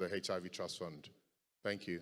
the HIV Trust Fund. Thank you.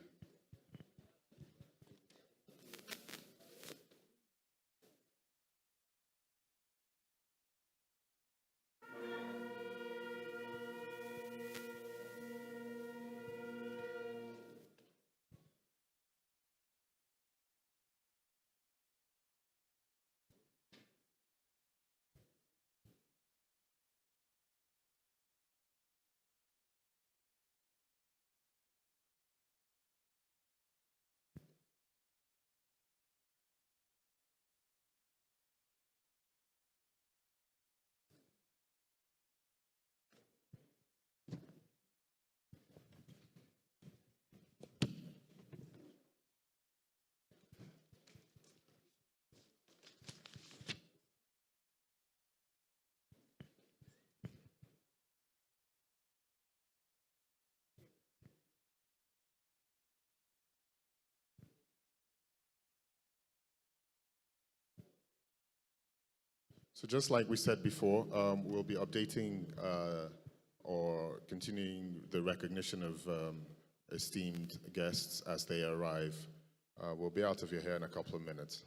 So just like we said before, we'll be updating or continuing the recognition of esteemed guests as they arrive. We'll be out of your hair in a couple of minutes.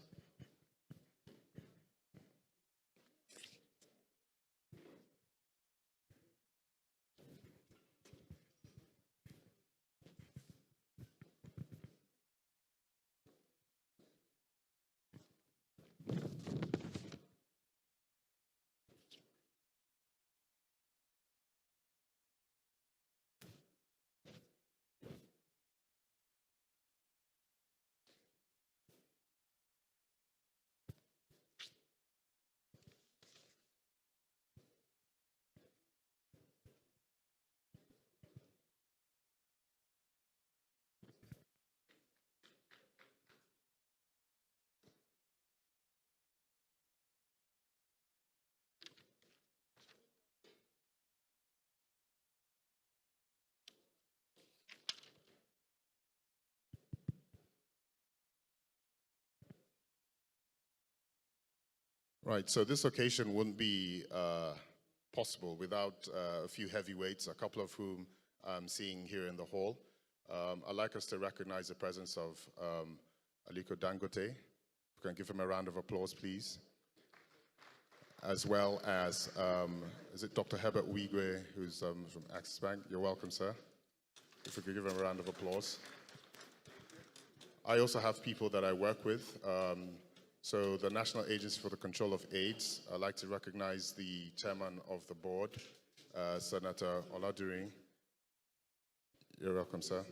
Right, so this occasion wouldn't be possible without a few heavyweights, a couple of whom I'm seeing here in the hall. I'd like us to recognize the presence of Aliko Dangote. We can give him a round of applause, please. As well as, is it Dr. Herbert Wigwe, who's from Access Bank? You're welcome, sir. If we could give him a round of applause. I also have people that I work with. So the National Agency for the Control of AIDS, I'd like to recognize the chairman of the board, Senator Oladurin. You're welcome, sir.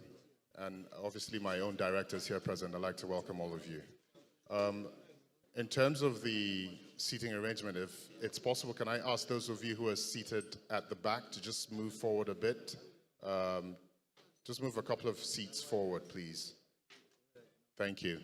And obviously my own directors here present, I'd like to welcome all of you. In terms of the seating arrangement, if it's possible, can I ask those of you who are seated at the back to just move forward a bit? Just move a couple of seats forward, please. Thank you.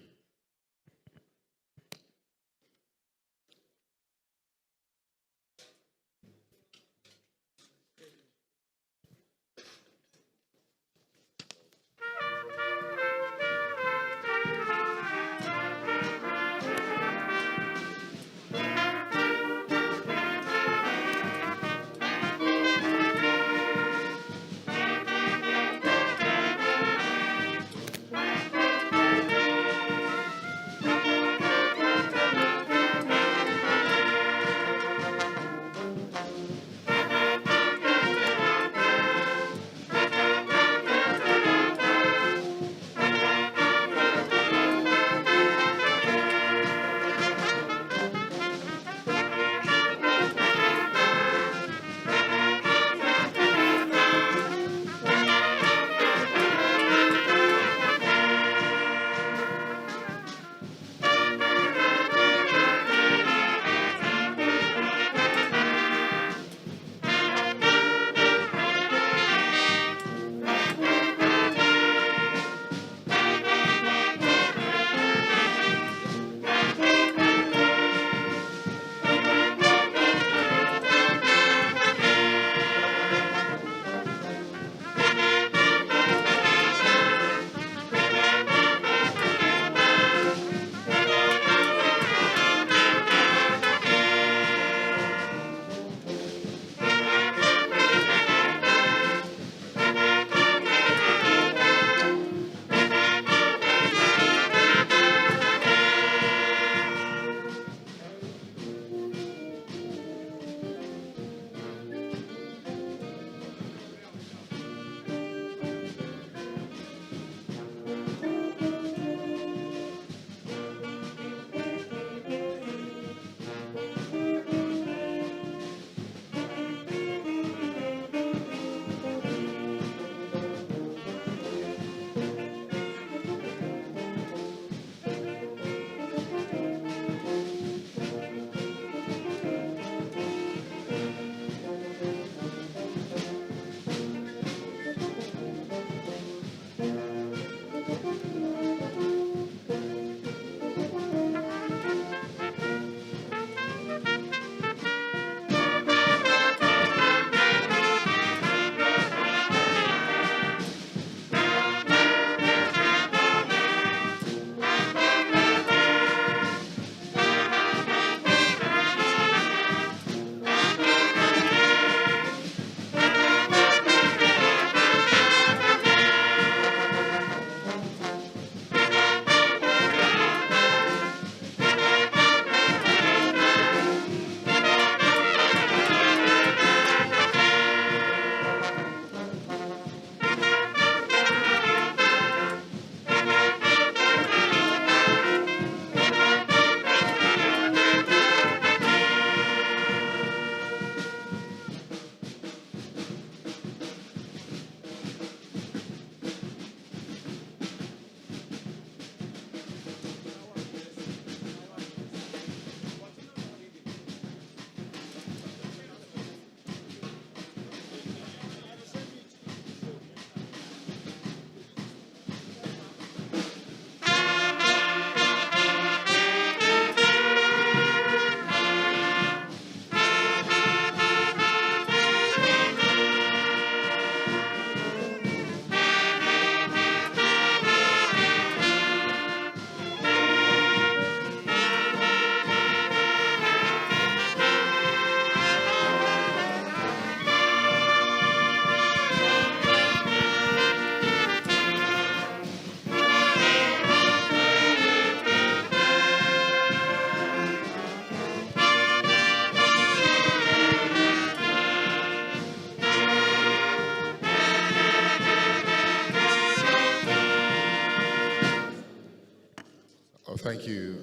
Thank you,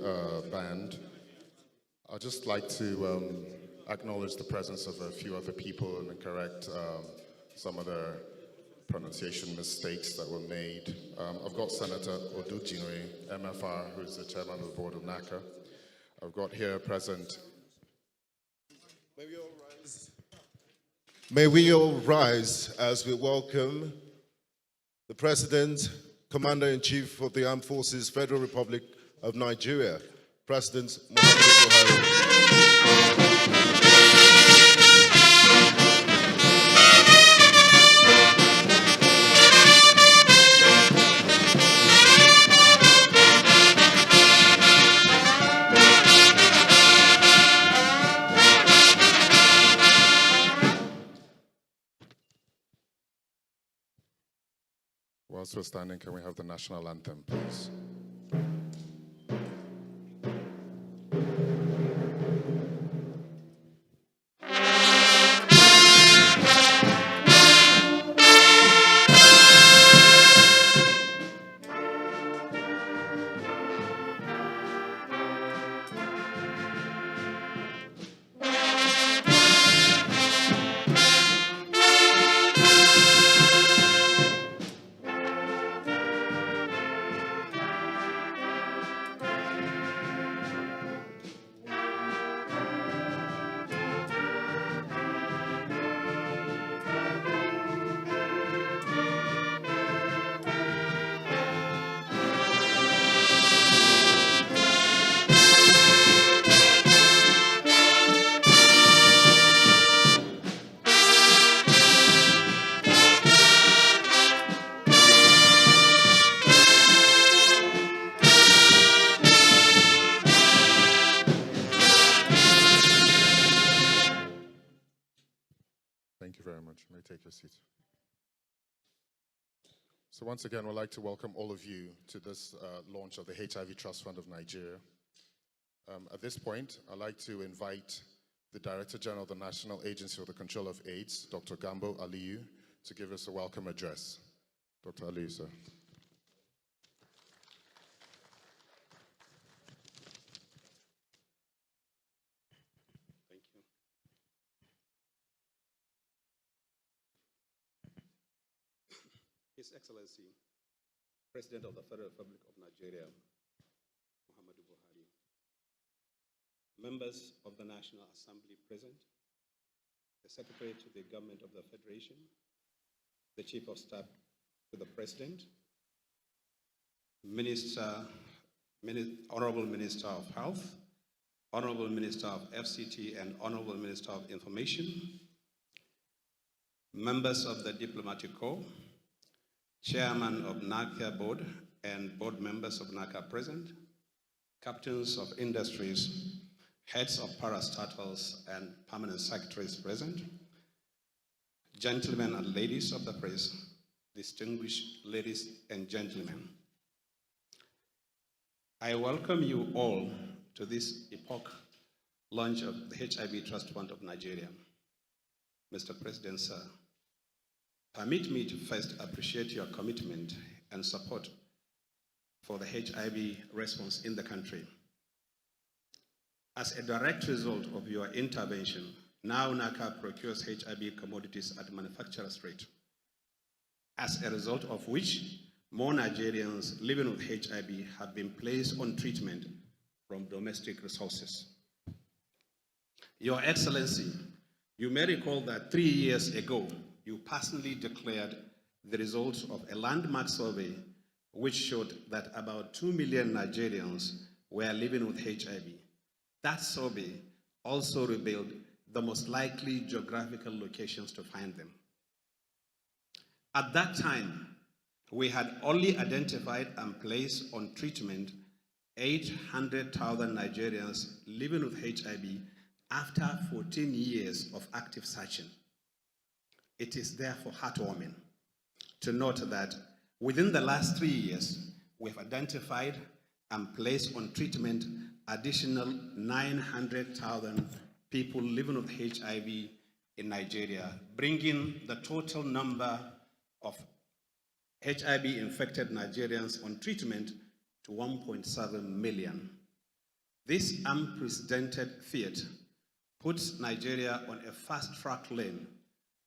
Band. I'd just like to acknowledge the presence of a few other people and correct some of the pronunciation mistakes that were made. I've got Senator Odujinre, MFR, who's the chairman of the board of NACA. I've got here present. May we all rise? May we all rise as we welcome the President, Commander-in-Chief of the Armed Forces, Federal Republic of Nigeria, President Muhammadu Buhari. Whilst we're standing, can we have the national anthem, please? Thank you very much. You may take your seat. So once again, we'd like to welcome all of you to this launch of the HIV Trust Fund of Nigeria. At this point, I'd like to invite the Director General of the National Agency for the Control of AIDS, Dr. Gambo Aliyu, to give us a welcome address. Dr. Aliyu, sir. His Excellency, President of the Federal Republic of Nigeria, Muhammadu Buhari, members of the National Assembly present, the Secretary to the Government of the Federation, the Chief of Staff to the President, Honorable Minister of Health, Honorable Minister of FCT, and Honorable Minister of Information, members of the Diplomatic Corps, Chairman of NACA Board and board members of NACA present, captains of industries, heads of parastatals and permanent secretaries present, gentlemen and ladies of the press, distinguished ladies and gentlemen. I welcome you all to this epoch launch of the HIV Trust Fund of Nigeria. Mr. President, sir, permit me to first appreciate your commitment and support for the HIV response in the country. As a direct result of your intervention, now NACA procures HIV commodities at manufacturer's rate, as a result of which more Nigerians living with HIV have been placed on treatment from domestic resources. Your Excellency, you may recall that 3 years ago, you personally declared the results of a landmark survey which showed that about 2 million Nigerians were living with HIV. That survey also revealed the most likely geographical locations to find them. At that time, we had only identified and placed on treatment 800,000 Nigerians living with HIV after 14 years of active searching. It is therefore heartwarming to note that within the last 3 years, we've identified and placed on treatment additional 900,000 people living with HIV in Nigeria, bringing the total number of HIV-infected Nigerians on treatment to 1.7 million. This unprecedented feat puts Nigeria on a fast-track lane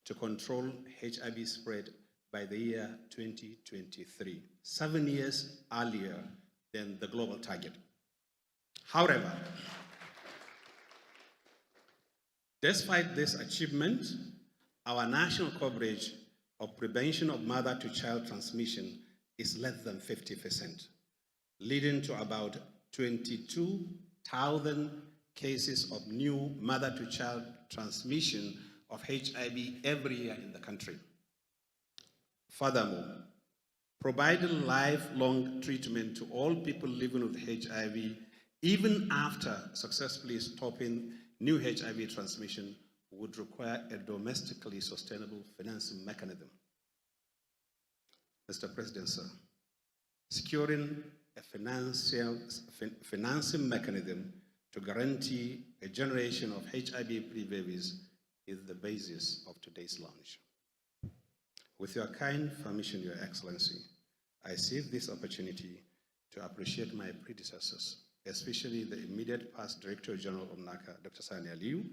to control HIV spread by the year 2023, 7 years earlier than the global target. However, despite this achievement, our national coverage of prevention of mother-to-child transmission is less than 50%, leading to about 22,000 cases of new mother-to-child transmission of HIV every year in the country. Furthermore, providing lifelong treatment to all people living with HIV, even after successfully stopping new HIV transmission, would require a domestically sustainable financing mechanism. Mr. President, sir, securing a financing mechanism to guarantee a generation of HIV-free babies is the basis of today's launch. With your kind permission, Your Excellency, I seize this opportunity to appreciate my predecessors, especially the immediate past Director General of NACA, Dr. Sani Aliyu,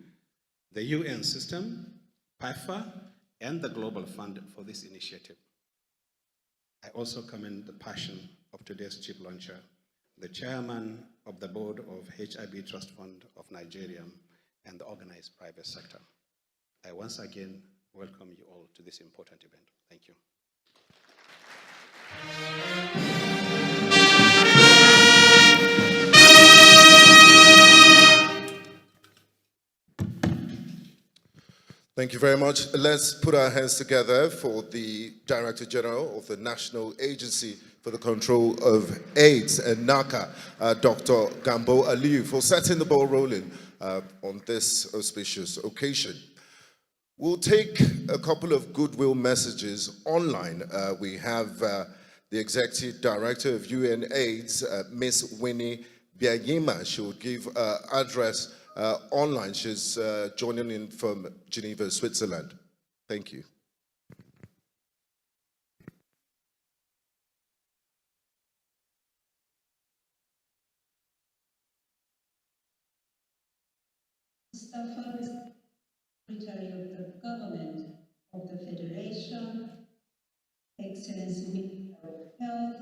the UN system, PIFA, and the Global Fund for this initiative. I also commend the passion of today's chief launcher, the chairman of the board of HIV Trust Fund of Nigeria, and the organized private sector. I once again welcome you all to this important event. Thank you. Thank you very much. Let's put our hands together for the Director General of the National Agency for the Control of AIDS and NACA, Dr. Gambo Aliyu, for setting the ball rolling on this auspicious occasion. We'll take a couple of goodwill messages online. We have the Executive Director of UNAIDS, Miss Winnie Byanyima. She will give an address online. She's joining in from Geneva, Switzerland. Thank you. Secretary of the Government of the Federation, Excellency Minister of Health,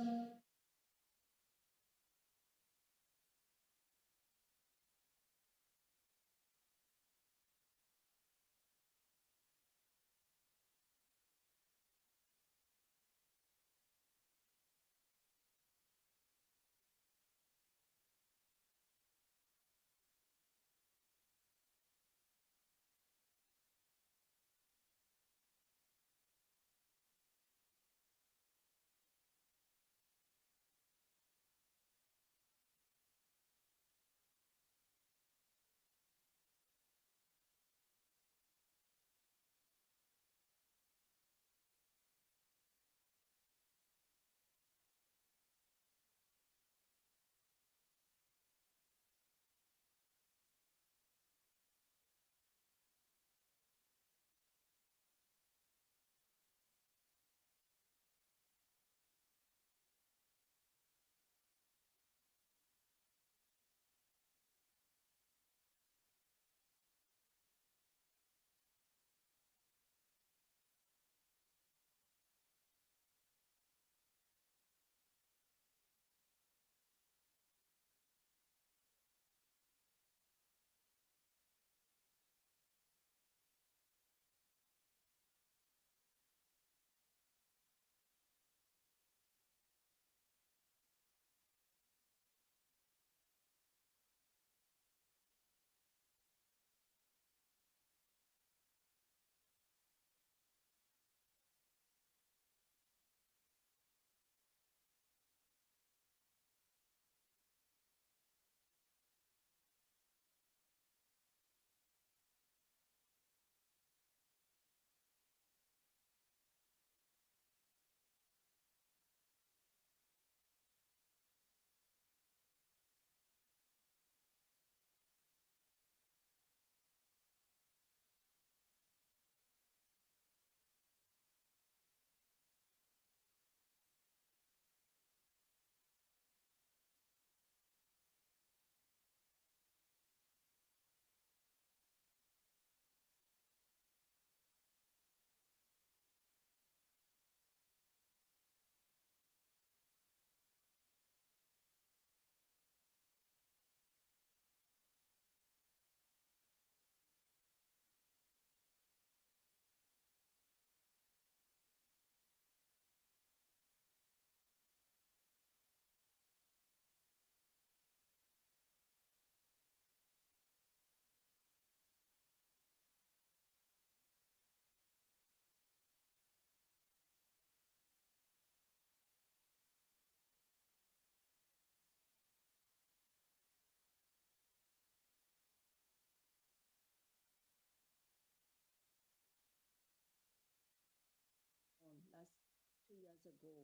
years ago.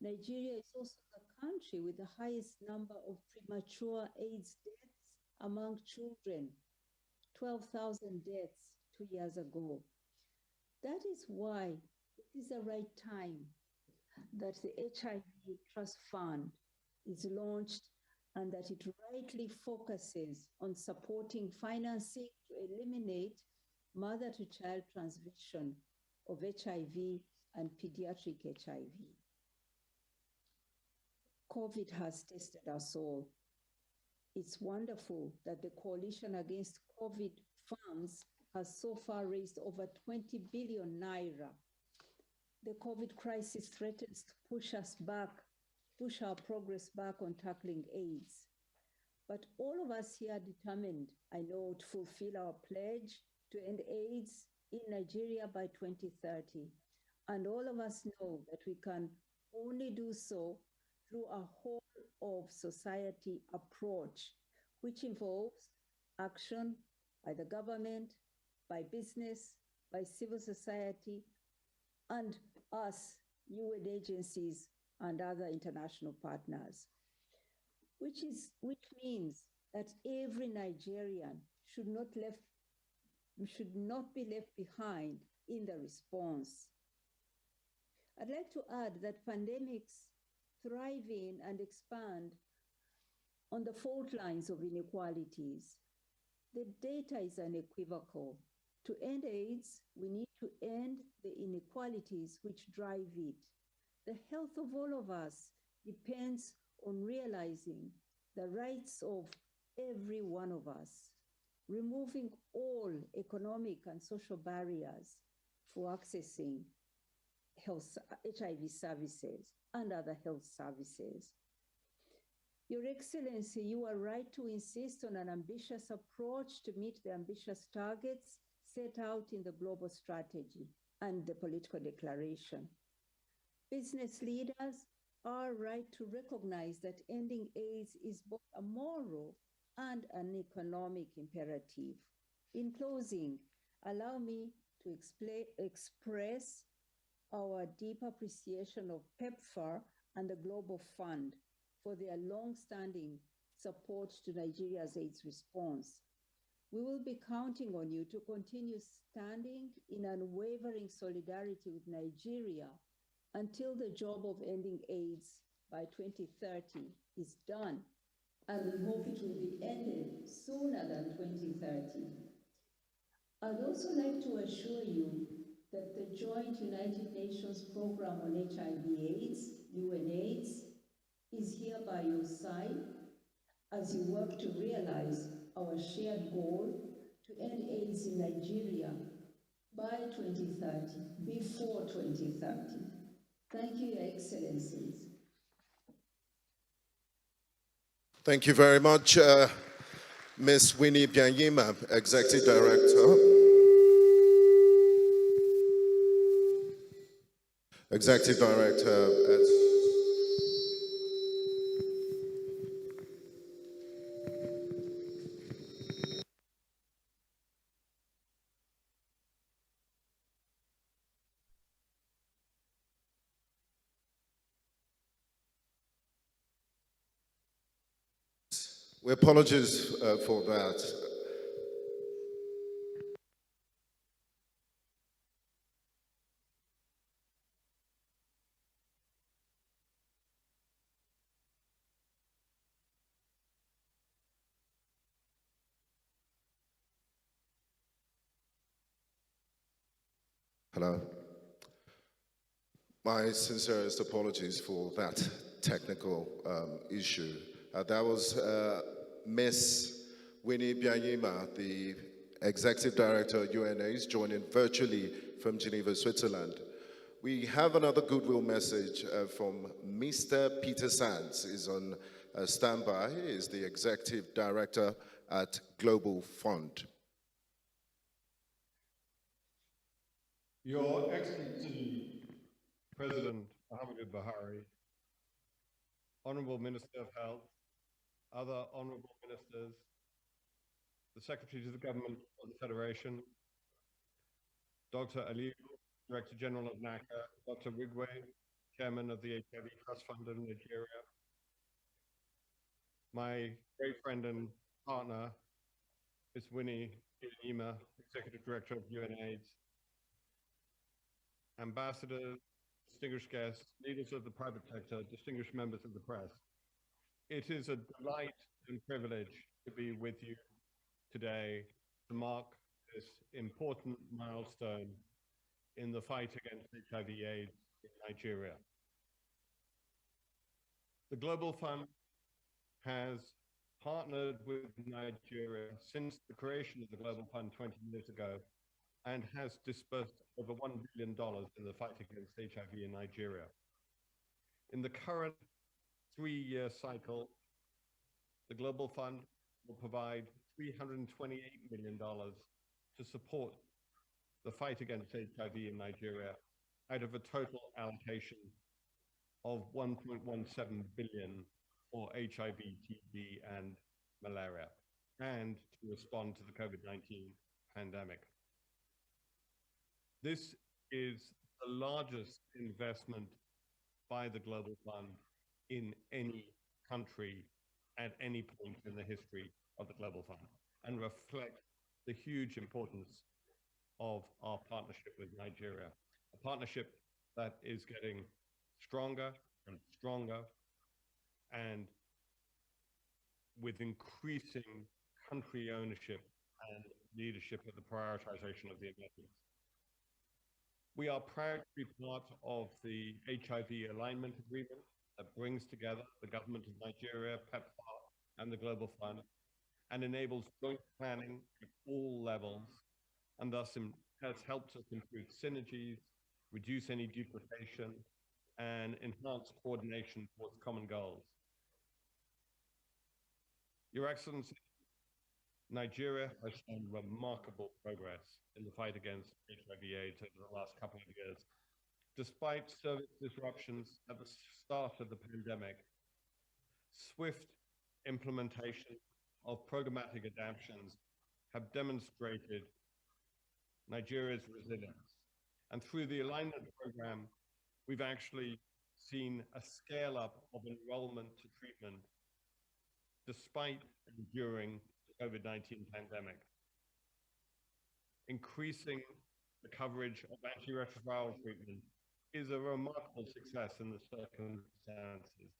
Nigeria is also the country with the highest number of premature AIDS deaths among children, 12,000 deaths 2 years ago. That is why it is the right time that the HIV Trust Fund is launched and that it rightly focuses on supporting financing to eliminate mother-to-child transmission of HIV and pediatric HIV. COVID has tested us all. It's wonderful that the Coalition Against COVID funds has so far raised over 20 billion naira. The COVID crisis threatens to push our progress back on tackling AIDS. But all of us here are determined, I know, to fulfill our pledge to end AIDS in Nigeria by 2030. And all of us know that we can only do so through a whole of society approach, which involves action by the government, by business, by civil society, and us, UN agencies, and other international partners, which means that every Nigerian should not be left behind in the response. I'd like to add that pandemics thrive in and expand on the fault lines of inequalities. The data is unequivocal. To end AIDS, we need to end the inequalities which drive it. The health of all of us depends on realizing the rights of every one of us, removing all economic and social barriers for accessing HIV services and other health services. Your Excellency, you are right to insist on an ambitious approach to meet the ambitious targets set out in the global strategy and the political declaration. Business leaders are right to recognize that ending AIDS is both a moral and an economic imperative. In closing, allow me to express our deep appreciation of PEPFAR and the Global Fund for their long-standing support to Nigeria's AIDS response. We will be counting on you to continue standing in unwavering solidarity with Nigeria until the job of ending AIDS by 2030 is done. And we hope it will be ended sooner than 2030. I'd also like to assure you that the joint United Nations Program on HIV/AIDS, UNAIDS, is here by your side as you work to realize our shared goal to end AIDS in Nigeria by 2030, before 2030. Thank you, Your Excellencies. Thank you very much, Ms. Winnie Byanyima, Executive Director. Executive Director at We apologize for that. Hello. My sincerest apologies for that technical issue. That was Ms. Winnie Byanyima, the Executive Director at UNAIDS, joining virtually from Geneva, Switzerland. We have another goodwill message from Mr. Peter Sands, is on standby. He is the Executive Director at Global Fund. Your Excellency, President Muhammadu Buhari, Honorable Minister of Health, other honorable ministers, the Secretary to the Government of the Federation, Dr. Aliko Director General of NACA, Dr. Wigwe, Chairman of the HIV Trust Fund in Nigeria, my great friend and partner, Ms. Winnie, Executive Director of UNAIDS, ambassadors, distinguished guests, leaders of the private sector, distinguished members of the press. It is a delight and privilege to be with you today to mark this important milestone in the fight against HIV/AIDS in Nigeria. The Global Fund has partnered with Nigeria since the creation of the Global Fund 20 years ago and has disbursed over $1 billion in the fight against HIV in Nigeria. In the current 3-year cycle, the Global Fund will provide $328 million to support the fight against HIV in Nigeria out of a total allocation of $1.17 billion for HIV, TB, and malaria, and to respond to the COVID-19 pandemic. This is the largest investment by the Global Fund in any country at any point in the history of the Global Fund, and reflects the huge importance of our partnership with Nigeria, a partnership that is getting stronger and stronger, and with increasing country ownership and leadership of the prioritization of the emergency. We are proud to be part of the HIV Alignment Agreement that brings together the government of Nigeria, PEPFAR, and the Global Fund, and enables joint planning at all levels, and thus has helped us improve synergies, reduce any duplication, and enhance coordination towards common goals. Your Excellency, Nigeria has shown remarkable progress in the fight against HIV/AIDS over the last couple of years. Despite service disruptions at the start of the pandemic, swift implementation of programmatic adaptations have demonstrated Nigeria's resilience. And through the alignment program, we've actually seen a scale up of enrollment to treatment despite and during the COVID-19 pandemic. Increasing the coverage of antiretroviral treatment is a remarkable success in the circumstances.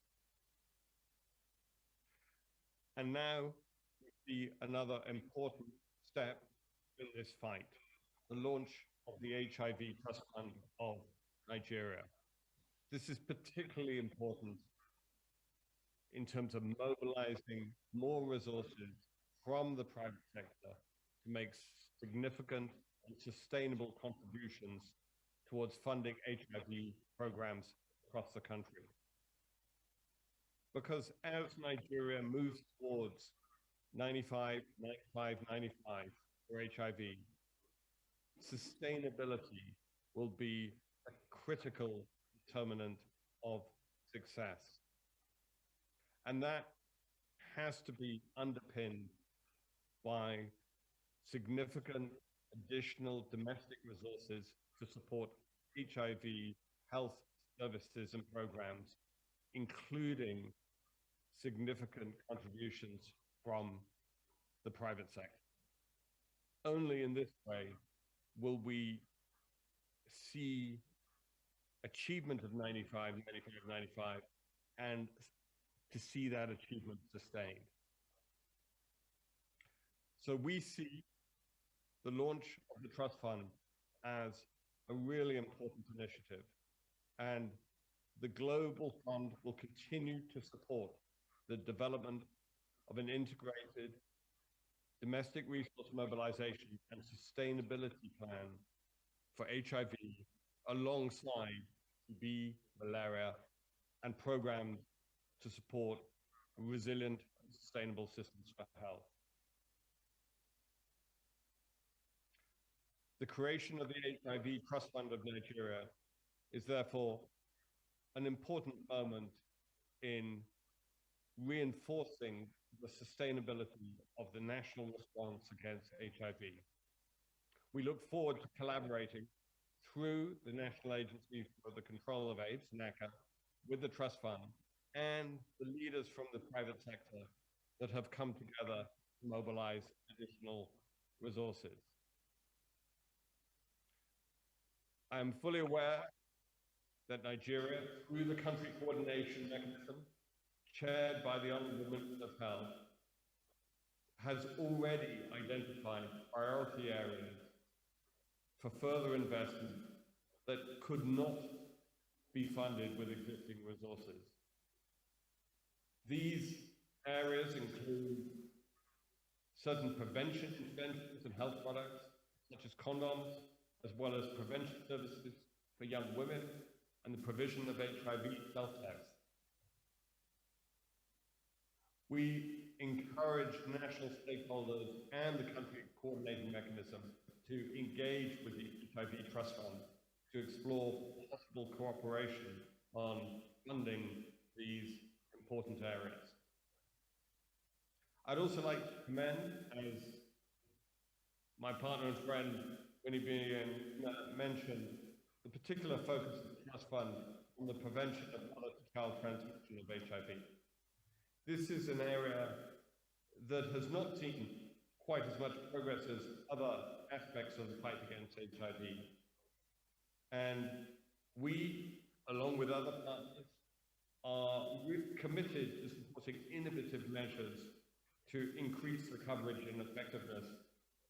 And now we see another important step in this fight, the launch of the HIV Trust Fund of Nigeria. This is particularly important in terms of mobilizing more resources from the private sector to make significant and sustainable contributions towards funding HIV programs across the country. Because as Nigeria moves towards 95 for HIV, sustainability will be a critical determinant of success. And that has to be underpinned by significant additional domestic resources to support HIV health services and programs, including significant contributions from the private sector. Only in this way will we see achievement of 95, and to see that achievement sustained. So we see the launch of the Trust Fund as a really important initiative, and the Global Fund will continue to support the development of an integrated domestic resource mobilization and sustainability plan for HIV alongside TB, malaria, and programs to support resilient and sustainable systems for health. The creation of the HIV Trust Fund of Nigeria is therefore an important moment in reinforcing the sustainability of the national response against HIV. We look forward to collaborating through the National Agency for the Control of AIDS, NACA, with the Trust Fund, and the leaders from the private sector that have come together to mobilize additional resources. I am fully aware that Nigeria, through the country coordination mechanism, chaired by the Honorable Minister of Health, has already identified priority areas for further investment that could not be funded with existing resources. These areas include certain prevention interventions and health products, such as condoms, as well as prevention services for young women and the provision of HIV self-tests. We encourage national stakeholders and the country coordinating mechanism to engage with the HIV Trust Fund to explore possible cooperation on funding these important areas. I'd also like to commend, as my partner and friend Winnie mentioned, the particular focus of the Trust Fund on the prevention of mother-to-child transmission of HIV. This is an area that has not seen quite as much progress as other aspects of the fight against HIV. And we, along with other partners, are committed to supporting innovative measures to increase the coverage and effectiveness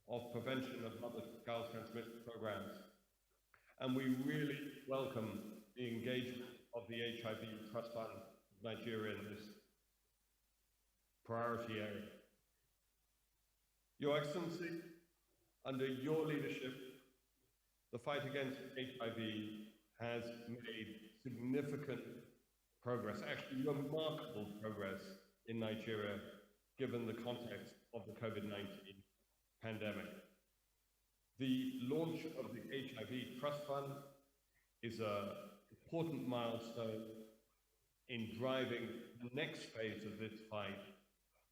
of prevention of mother-to-child transmission programs. And we really welcome the engagement of the HIV Trust Fund of Nigeria in this priority area. Your Excellency, under your leadership, the fight against HIV has made significant progress, actually remarkable progress in Nigeria, given the context of the COVID-19 pandemic. The launch of the HIV Trust Fund is an important milestone in driving the next phase of this fight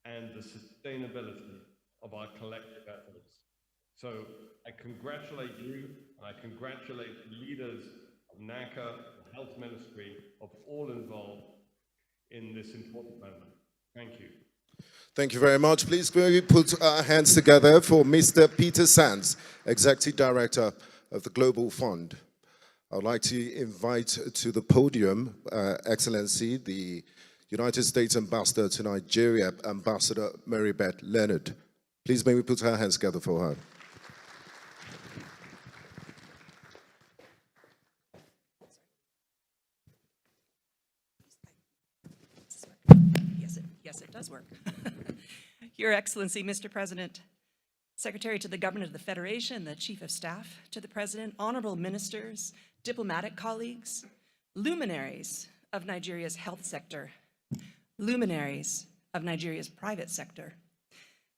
and the sustainability of our collective efforts. So I congratulate you, and I congratulate the leaders of NACA, the Health Ministry, of all involved in this important moment. Thank you. Thank you very much. Please can we put our hands together for Mr. Peter Sands, Executive Director of the Global Fund. I would like to invite to the podium, Excellency, the United States Ambassador to Nigeria, Ambassador Beth Leonard. Please may we put our hands together for her. Yes, it does work. Your Excellency, Mr. President, Secretary to the Governor of the Federation, the Chief of Staff to the President, honorable ministers, diplomatic colleagues, luminaries of Nigeria's health sector, luminaries of Nigeria's private sector.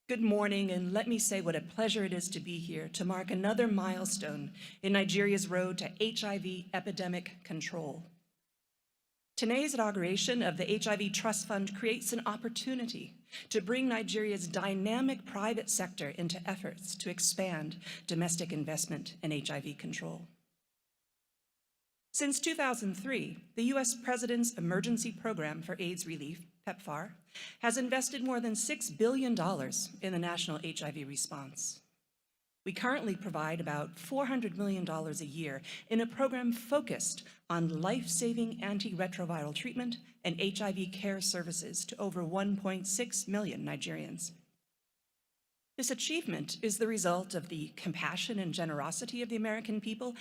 Good morning, and let me say what a pleasure it is to be here to mark another milestone in Nigeria's road to HIV epidemic control. Today's inauguration of the HIV Trust Fund creates an opportunity to bring Nigeria's dynamic private sector into efforts to expand domestic investment in HIV control. Since 2003, the U.S. President's Emergency Program for AIDS Relief, PEPFAR, has invested more than $6 billion in the national HIV response. We currently provide about $400 million a year in a program focused on life-saving antiretroviral treatment and HIV care services to over 1.6 million Nigerians. This achievement is the result of the compassion and generosity of the American people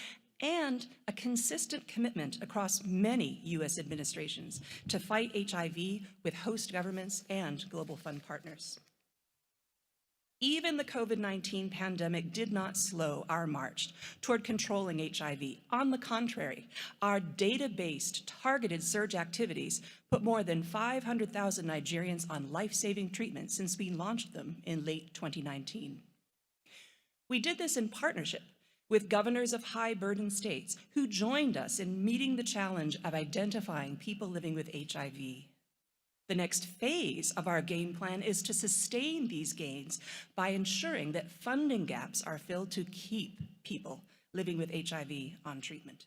and a consistent commitment across many U.S. administrations to fight HIV with host governments and Global Fund partners. Even the COVID-19 pandemic did not slow our march toward controlling HIV. On the contrary, our data-based targeted surge activities put more than 500,000 Nigerians on life-saving treatment since we launched them in late 2019. We did this in partnership with governors of high-burden states who joined us in meeting the challenge of identifying people living with HIV. The next phase of our game plan is to sustain these gains by ensuring that funding gaps are filled to keep people living with HIV on treatment.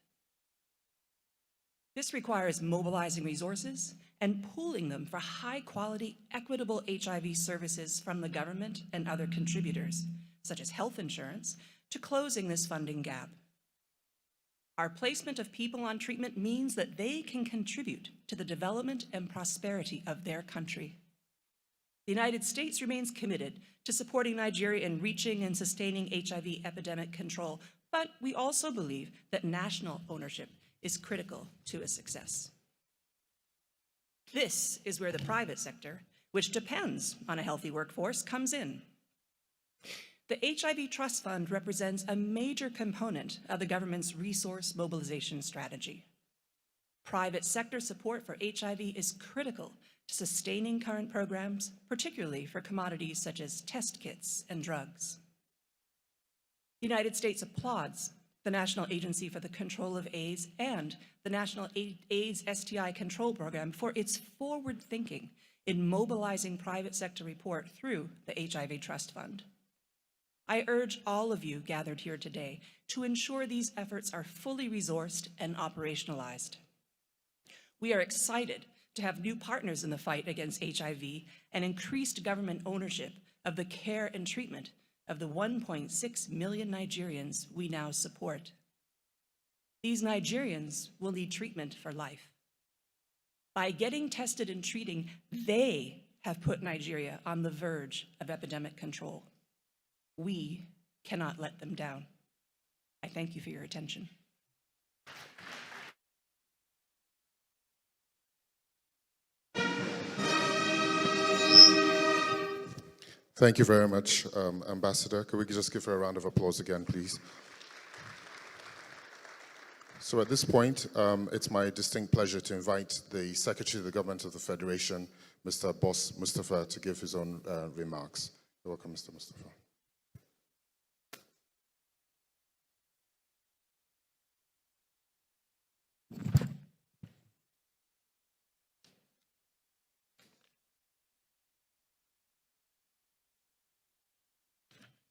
This requires mobilizing resources and pooling them for high-quality, equitable HIV services from the government and other contributors, such as health insurance, to closing this funding gap. Our placement of people on treatment means that they can contribute to the development and prosperity of their country. The United States remains committed to supporting Nigeria in reaching and sustaining HIV epidemic control, but we also believe that national ownership is critical to its success. This is where the private sector, which depends on a healthy workforce, comes in. The HIV Trust Fund represents a major component of the government's resource mobilization strategy. Private sector support for HIV is critical to sustaining current programs, particularly for commodities such as test kits and drugs. The United States applauds the National Agency for the Control of AIDS and the National AIDS STI Control Program for its forward thinking in mobilizing private sector support through the HIV Trust Fund. I urge all of you gathered here today to ensure these efforts are fully resourced and operationalized. We are excited to have new partners in the fight against HIV and increased government ownership of the care and treatment of the 1.6 million Nigerians we now support. These Nigerians will need treatment for life. By getting tested and treating, they have put Nigeria on the verge of epidemic control. We cannot let them down. I thank you for your attention. Thank you very much, Ambassador. Could we just give her a round of applause again, please? So at this point, it's my distinct pleasure to invite the Secretary of the Government of the Federation, Mr. Boss Mustafa, to give his own remarks. You're welcome, Mr. Mustafa.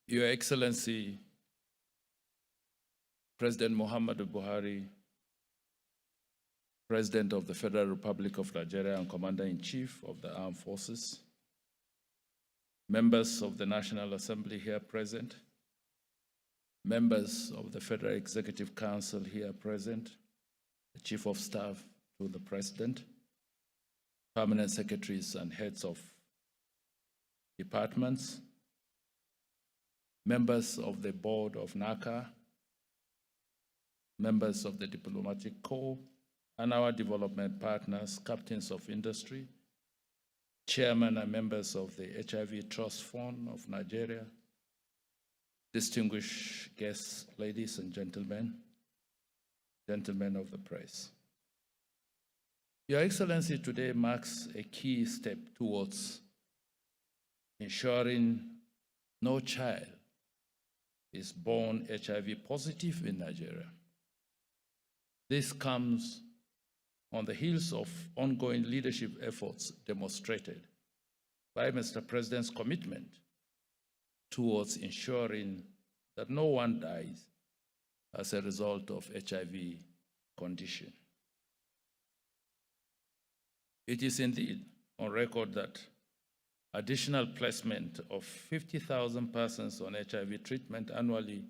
Your Excellency, President Muhammadu Buhari, President of the Federal Republic of Nigeria and Commander-in-Chief of the Armed Forces, members of the National Assembly here present, members of the Federal Executive Council here present, the Chief of Staff to the President, permanent secretaries and heads of departments, members of the board of NACA, members of the diplomatic corps, and our development partners, captains of industry, chairmen and members of the HIV Trust Fund of Nigeria, distinguished guests, ladies and gentlemen, gentlemen of the press. Your Excellency, today marks a key step towards ensuring no child is born HIV positive in Nigeria. This comes on the heels of ongoing leadership efforts demonstrated by Mr. President's commitment towards ensuring that no one dies as a result of HIV condition. It is indeed on record that additional placement of 50,000 persons on HIV treatment annually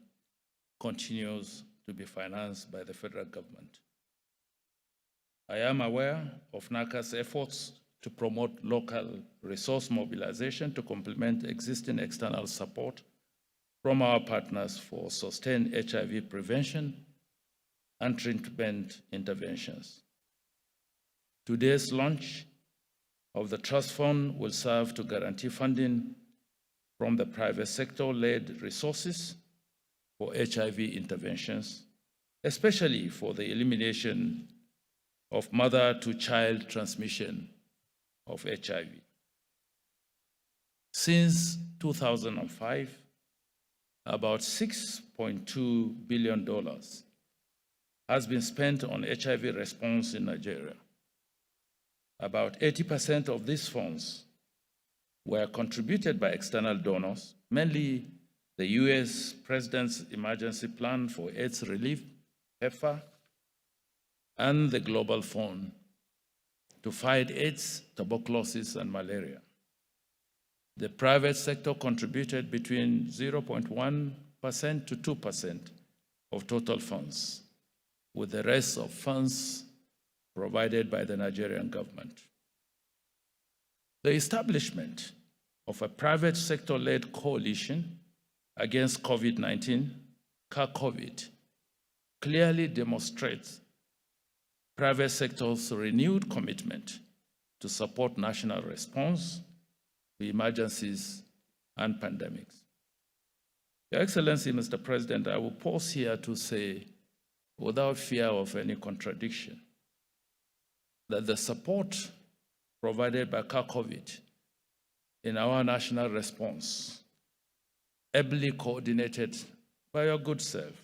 continues to be financed by the federal government. I am aware of NACA's efforts to promote local resource mobilization to complement existing external support from our partners for sustained HIV prevention and treatment interventions. Today's launch of the Trust Fund will serve to guarantee funding from the private sector-led resources for HIV interventions, especially for the elimination of mother-to-child transmission of HIV. Since 2005, about $6.2 billion has been spent on HIV response in Nigeria. About 80% of these funds were contributed by external donors, mainly the the US President's Emergency Plan for AIDS Relief, PEPFAR, and the Global Fund to fight AIDS, tuberculosis, and malaria. The private sector contributed between 0.1% to 2% of total funds, with the rest of funds provided by the Nigerian government. The establishment of a private sector-led coalition against COVID-19, CAR-COVID, clearly demonstrates private sector's renewed commitment to support national response to emergencies and pandemics. Your Excellency, Mr. President, I will pause here to say, without fear of any contradiction, that the support provided by CAR-COVID in our national response, ably coordinated by your good self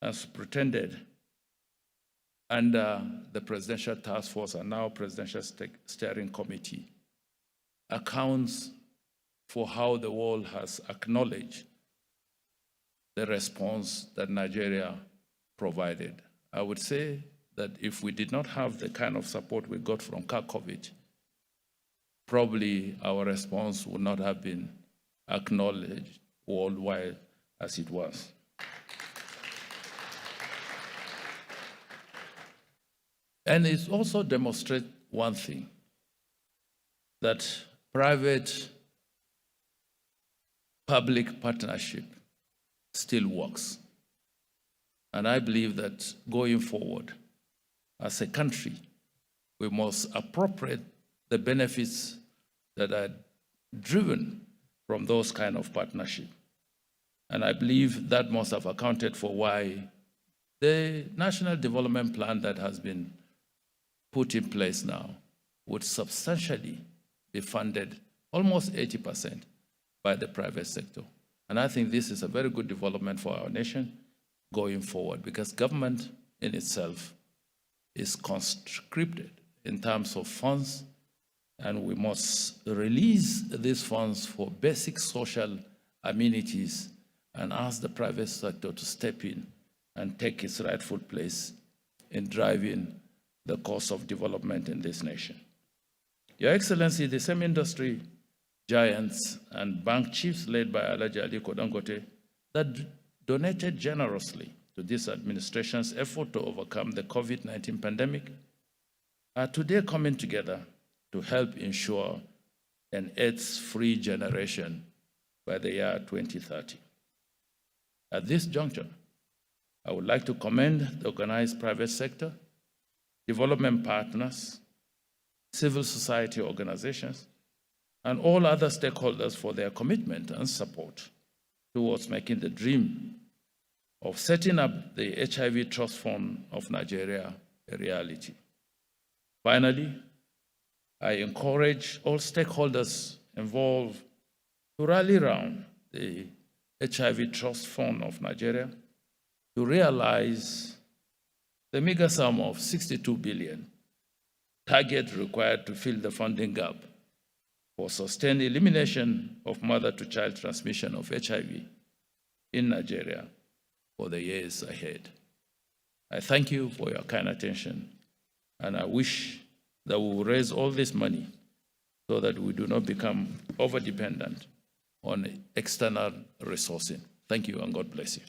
and superintended under the Presidential Task Force and now Presidential Steering Committee, accounts for how the world has acknowledged the response that Nigeria provided. I would say that if we did not have the kind of support we got from CAR-COVID, probably our response would not have been acknowledged worldwide as it was. And it also demonstrates one thing, that private-public partnership still works. And I believe that going forward, as a country, we must appropriate the benefits that are driven from those kind of partnership. And I believe that must have accounted for why the National Development Plan that has been put in place now would substantially be funded, almost 80%, by the private sector. And I think this is a very good development for our nation going forward, because government in itself is conscripted in terms of funds, and we must release these funds for basic social amenities and ask the private sector to step in and take its rightful place in driving the course of development in this nation. Your Excellency, the same industry giants and bank chiefs led by Alhaji Aliko Dangote that donated generously to this administration's effort to overcome the COVID-19 pandemic are today coming together to help ensure an AIDS-free generation by the year 2030. At this juncture, I would like to commend the organized private sector, development partners, civil society organizations, and all other stakeholders for their commitment and support towards making the dream of setting up the HIV Trust Fund of Nigeria a reality. Finally, I encourage all stakeholders involved to rally around the HIV Trust Fund of Nigeria to realize the meager sum of 62 billion target required to fill the funding gap for sustained elimination of mother-to-child transmission of HIV in Nigeria for the years ahead. I thank you for your kind attention, and I wish that we will raise all this money so that we do not become over-dependent on external resourcing. Thank you, and God bless you.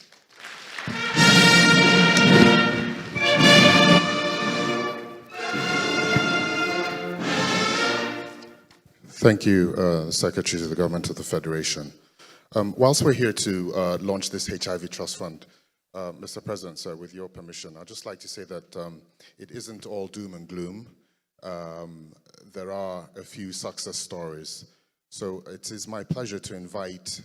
Thank you, Secretary to the Government of the Federation. Whilst we're here to launch this HIV Trust Fund, Mr. President, sir, with your permission, I'd just like to say that it isn't all doom and gloom. There are a few success stories. So it is my pleasure to invite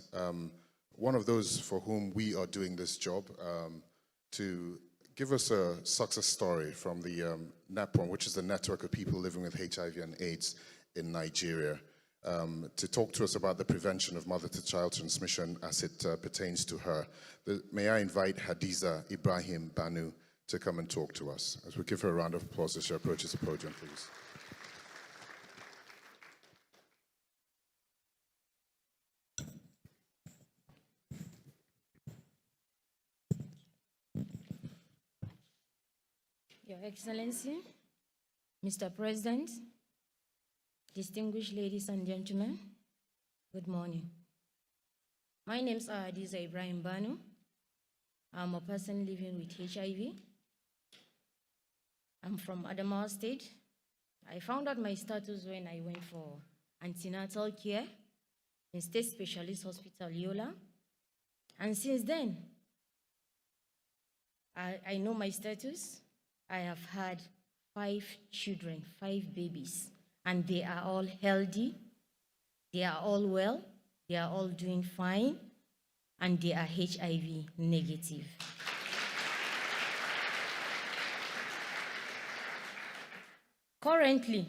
one of those for whom we are doing this job to give us a success story from the NAPON, which is the Network of People Living with HIV and AIDS in Nigeria, to talk to us about the prevention of mother-to-child transmission as it pertains to her. May I invite Hadiza Ibrahim Banu to come and talk to us. As we give her a round of applause as she approaches the podium, please. Excellency, Mr. President, distinguished ladies and gentlemen, good morning. My name is Adiza Ibrahim Banu. I'm a person living with HIV. I'm from Adamawa State. I found out my status when I went for antenatal care in State Specialist Hospital, Yola. And since then, I know my status. I have had 5 children, 5 babies, and they are all healthy, they are all well, they are all doing fine, and they are HIV negative. Currently,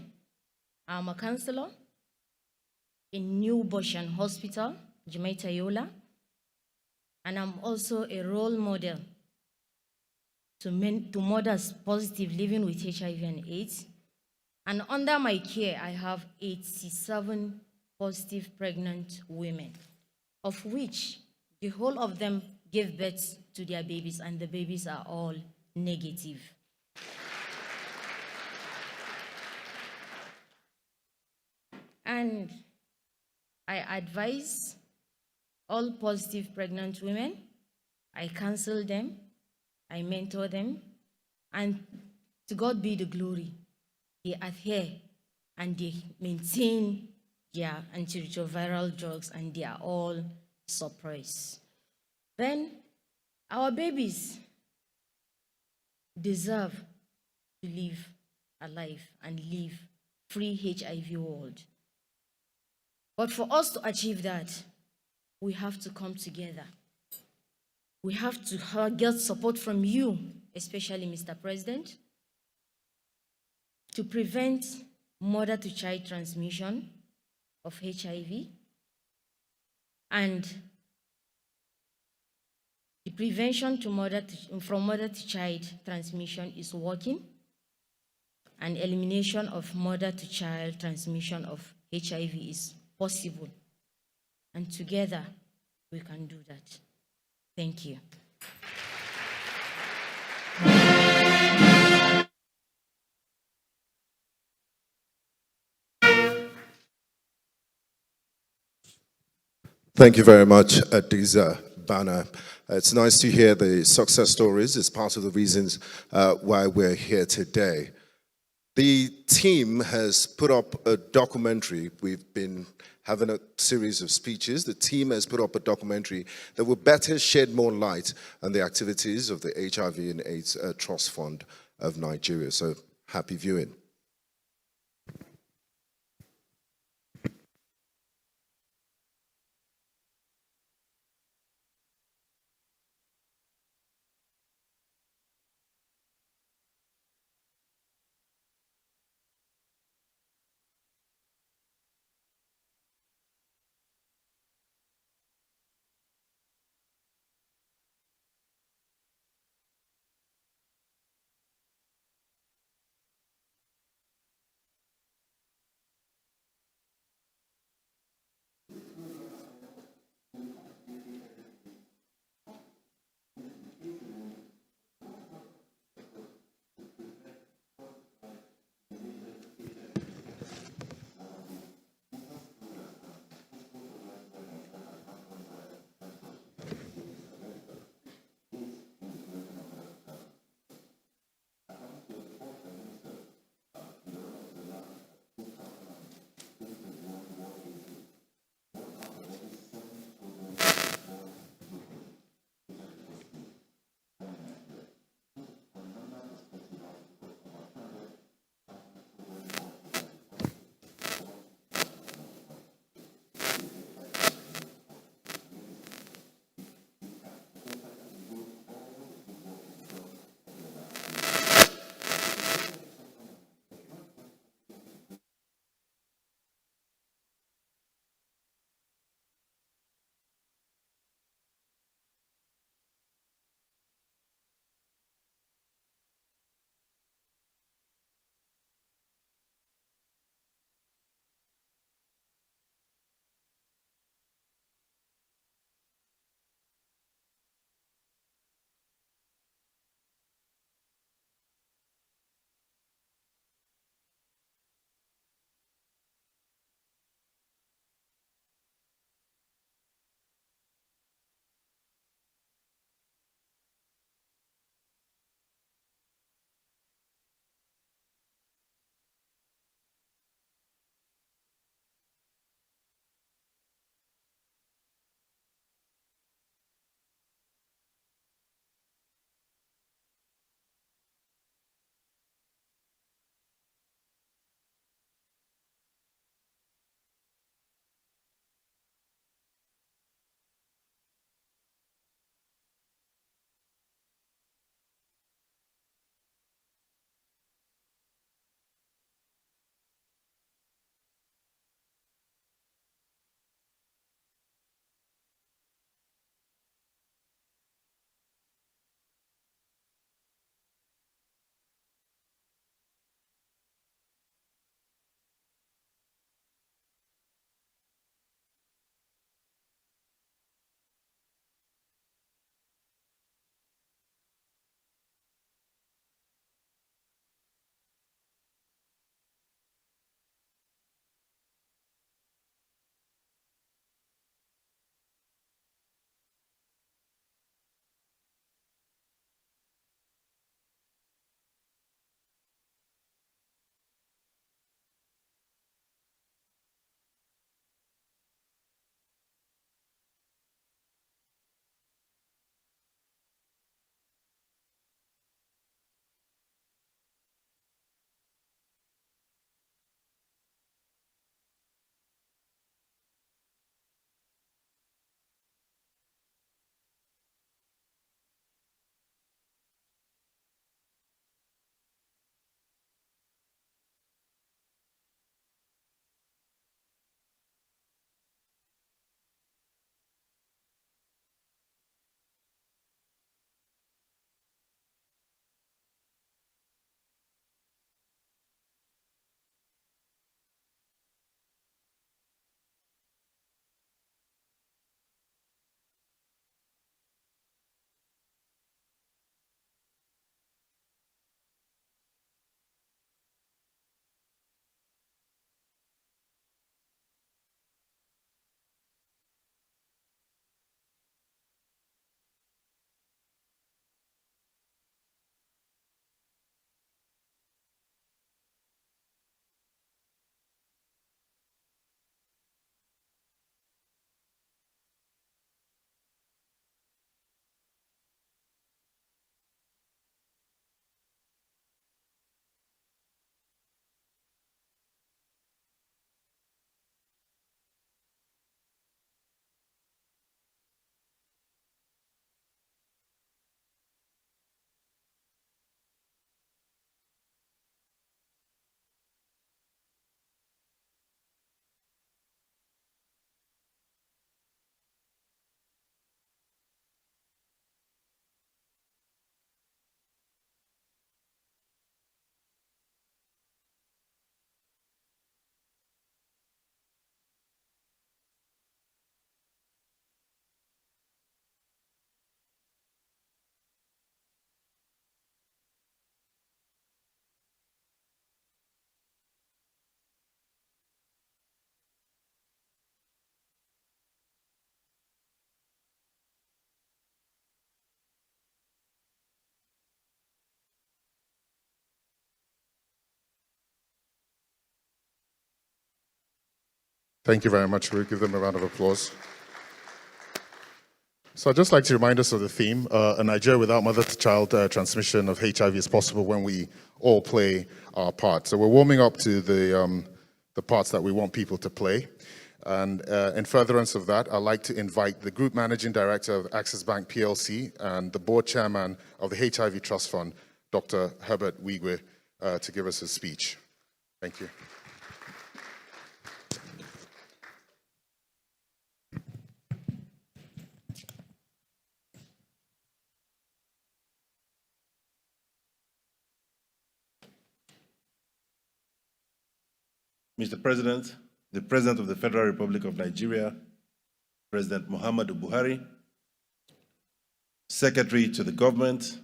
I'm a counselor in New Boshan Hospital, Jamaica Yola, and I'm also a role model to mothers positive living with HIV and AIDS. And under my care, I have 87 positive pregnant women, of which the whole of them gave birth to their babies, and the babies are all negative. And I advise all positive pregnant women, I counsel them, I mentor them, and to God be the glory. They adhere and they maintain their antiretroviral drugs, and they are all suppressed. Then our babies deserve to live alive and live free HIV world. But for us to achieve that, we have to come together. We have to get support from you, especially Mr. President, to prevent mother-to-child transmission of HIV, and the prevention from mother-to-child transmission is working, and elimination of mother-to-child transmission of HIV is possible. And together, we can do that. Thank you. Thank you very much, Adiza Bana. It's nice to hear the success stories. It's part of the reasons why we're here today. The team has put up a documentary. We've been having a series of speeches. The team has put up a documentary that will better shed more light on the activities of the HIV and AIDS Trust Fund of Nigeria. So happy viewing. Thank you very much. We'll give them a round of applause. So I'd just like to remind us of the theme. A Nigeria without mother-to-child transmission of HIV is possible when we all play our part. So we're warming up to the parts that we want people to play. And in furtherance of that, I'd like to invite the Group Managing Director of Access Bank PLC and the Board Chairman of the HIV Trust Fund, Dr. Herbert Wigwe, to give us his speech. Thank you. Mr. President, the President of the Federal Republic of Nigeria, President Muhammadu Buhari, Secretary to the Government,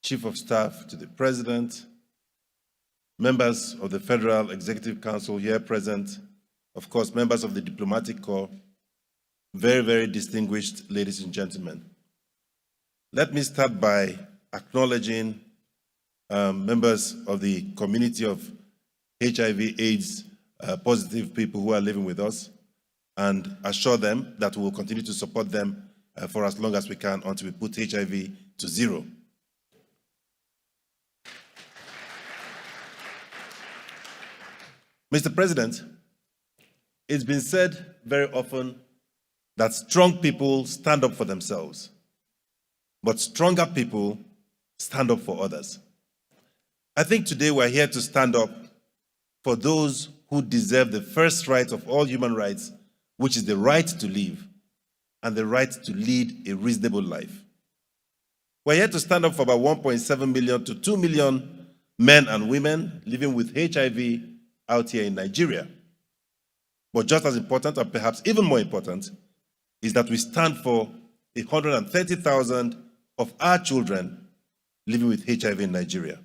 Chief of Staff to the President, members of the Federal Executive Council here present, of course, members of the Diplomatic Corps, very, very distinguished ladies and gentlemen. Let me start by acknowledging members of the community of HIV/AIDS positive people who are living with us and assure them that we will continue to support them for as long as we can until we put HIV to zero. Mr. President, it's been said very often that strong people stand up for themselves, but stronger people stand up for others. I think today we're here to stand up for those who deserve the first right of all human rights, which is the right to live and the right to lead a reasonable life. We're here to stand up for about 1.7 million to 2 million men and women living with HIV out here in Nigeria. But just as important, or perhaps even more important, is that we stand for 130,000 of our children living with HIV in Nigeria.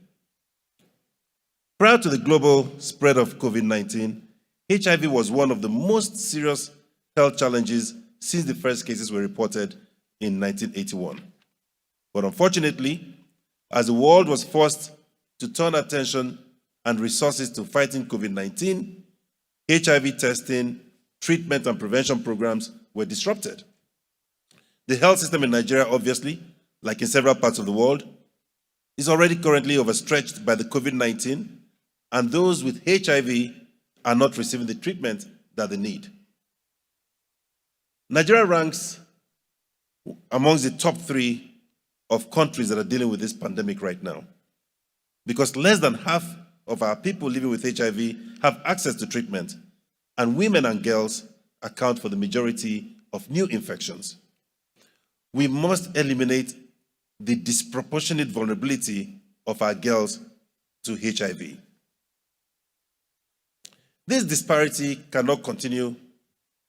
Prior to the global spread of COVID-19, HIV was one of the most serious health challenges since the first cases were reported in 1981. But unfortunately, as the world was forced to turn attention and resources to fighting COVID-19, HIV testing, treatment, and prevention programs were disrupted. The health system in Nigeria, obviously, like in several parts of the world, is already currently overstretched by the COVID-19, and those with HIV are not receiving the treatment that they need. Nigeria ranks amongst the top 3 of countries that are dealing with this pandemic right now, because less than half of our people living with HIV have access to treatment, and women and girls account for the majority of new infections. We must eliminate the disproportionate vulnerability of our girls to HIV. This disparity cannot continue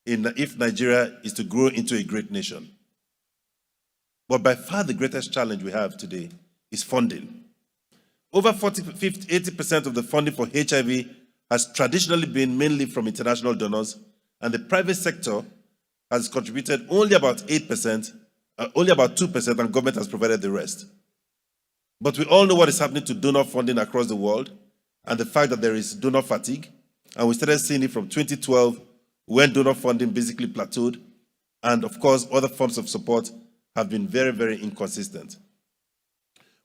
if Nigeria is to grow into a great nation. But by far the greatest challenge we have today is funding. Over 80% of the funding for HIV has traditionally been mainly from international donors, and the private sector has contributed only about 8%, only about 2%, and government has provided the rest. But we all know what is happening to donor funding across the world and the fact that there is donor fatigue. And we started seeing it from 2012 when donor funding basically plateaued. And of course, other forms of support have been very, very inconsistent.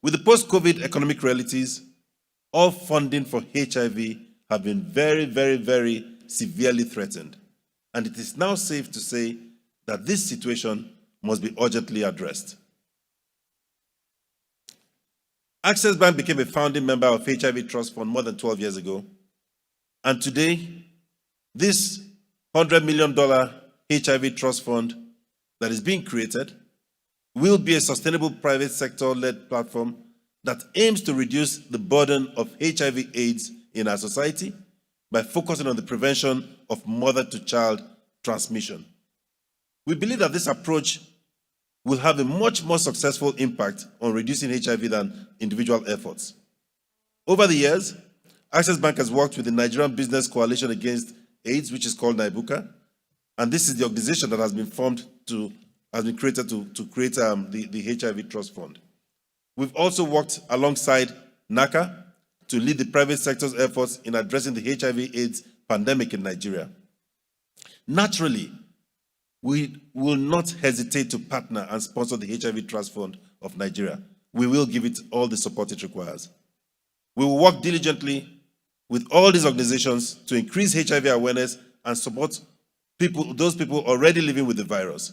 With the post-COVID economic realities, all funding for HIV have been very, very, very severely threatened. And it is now safe to say that this situation must be urgently addressed. Access Bank became a founding member of HIV Trust Fund more than 12 years ago. And today, this $100 million HIV Trust Fund that is being created will be a sustainable private sector-led platform that aims to reduce the burden of HIV/AIDS in our society by focusing on the prevention of mother-to-child transmission. We believe that this approach will have a much more successful impact on reducing HIV than individual efforts. Over the years, Access Bank has worked with the Nigerian Business Coalition Against AIDS, which is called NAIBUCA, and this is the organization that has been created to create the HIV Trust Fund. We've also worked alongside NACA to lead the private sector's efforts in addressing the HIV/AIDS pandemic in Nigeria. naturally, we will not hesitate to partner and sponsor the HIV Trust Fund of Nigeria. We will give it all the support it requires. We will work diligently with all these organizations to increase HIV awareness and support those people already living with the virus.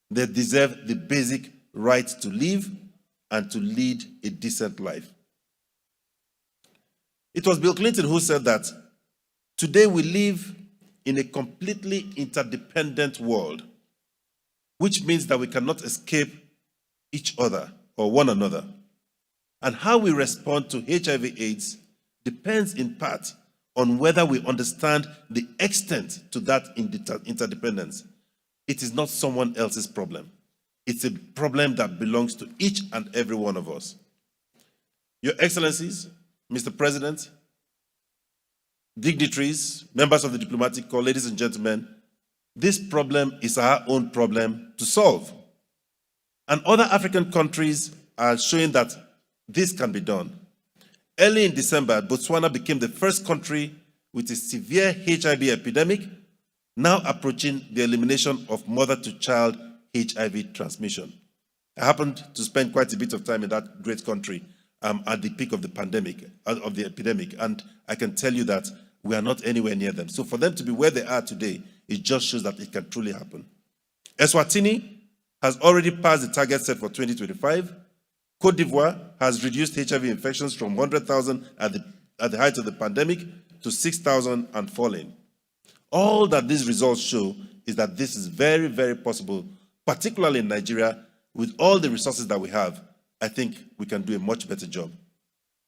They deserve the basic right to live and to lead a decent life. It was Bill Clinton who said that today we live in a completely interdependent world, which means that we cannot escape each other or one another. And how we respond to HIV/AIDS depends in part on whether we understand the extent to that interdependence. It is not someone else's problem. It's a problem that belongs to each and every one of us. Your Excellencies, Mr. President, dignitaries, members of the diplomatic corps, ladies and gentlemen, this problem is our own problem to solve. And other African countries are showing that this can be done. Early in December, Botswana became the first country with a severe HIV epidemic, now approaching the elimination of mother-to-child HIV transmission. I happened to spend quite a bit of time in that great country at the peak of the epidemic, and I can tell you that we are not anywhere near them. So for them to be where they are today, it just shows that it can truly happen. Eswatini has already passed the target set for 2025. Côte d'Ivoire has reduced HIV infections from 100,000 at the height of the pandemic to 6,000 and falling. All that these results show is that this is very, very possible, particularly in Nigeria. With all the resources that we have, I think we can do a much better job.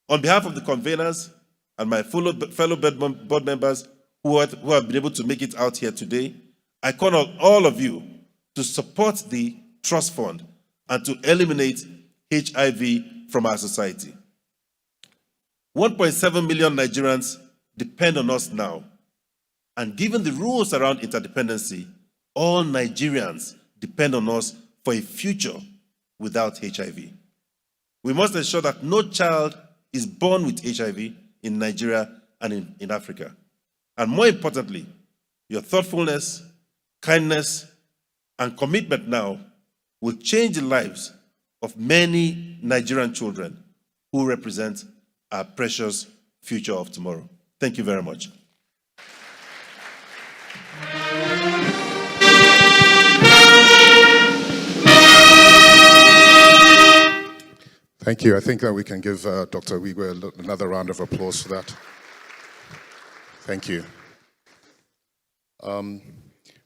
On behalf of the conveners and my fellow board members who have been able to make it out here today, I call on all of you to support the Trust Fund and to eliminate HIV from our society. 1.7 million Nigerians depend on us now. And given the rules around interdependency, all Nigerians depend on us for a future without HIV. We must ensure that no child is born with HIV in Nigeria and in Africa. And more importantly, your thoughtfulness, kindness, and commitment now will change the lives of many Nigerian children who represent our precious future of tomorrow. Thank you very much. Thank you. I think that we can give Dr. Wigwe another round of applause for that. Thank you.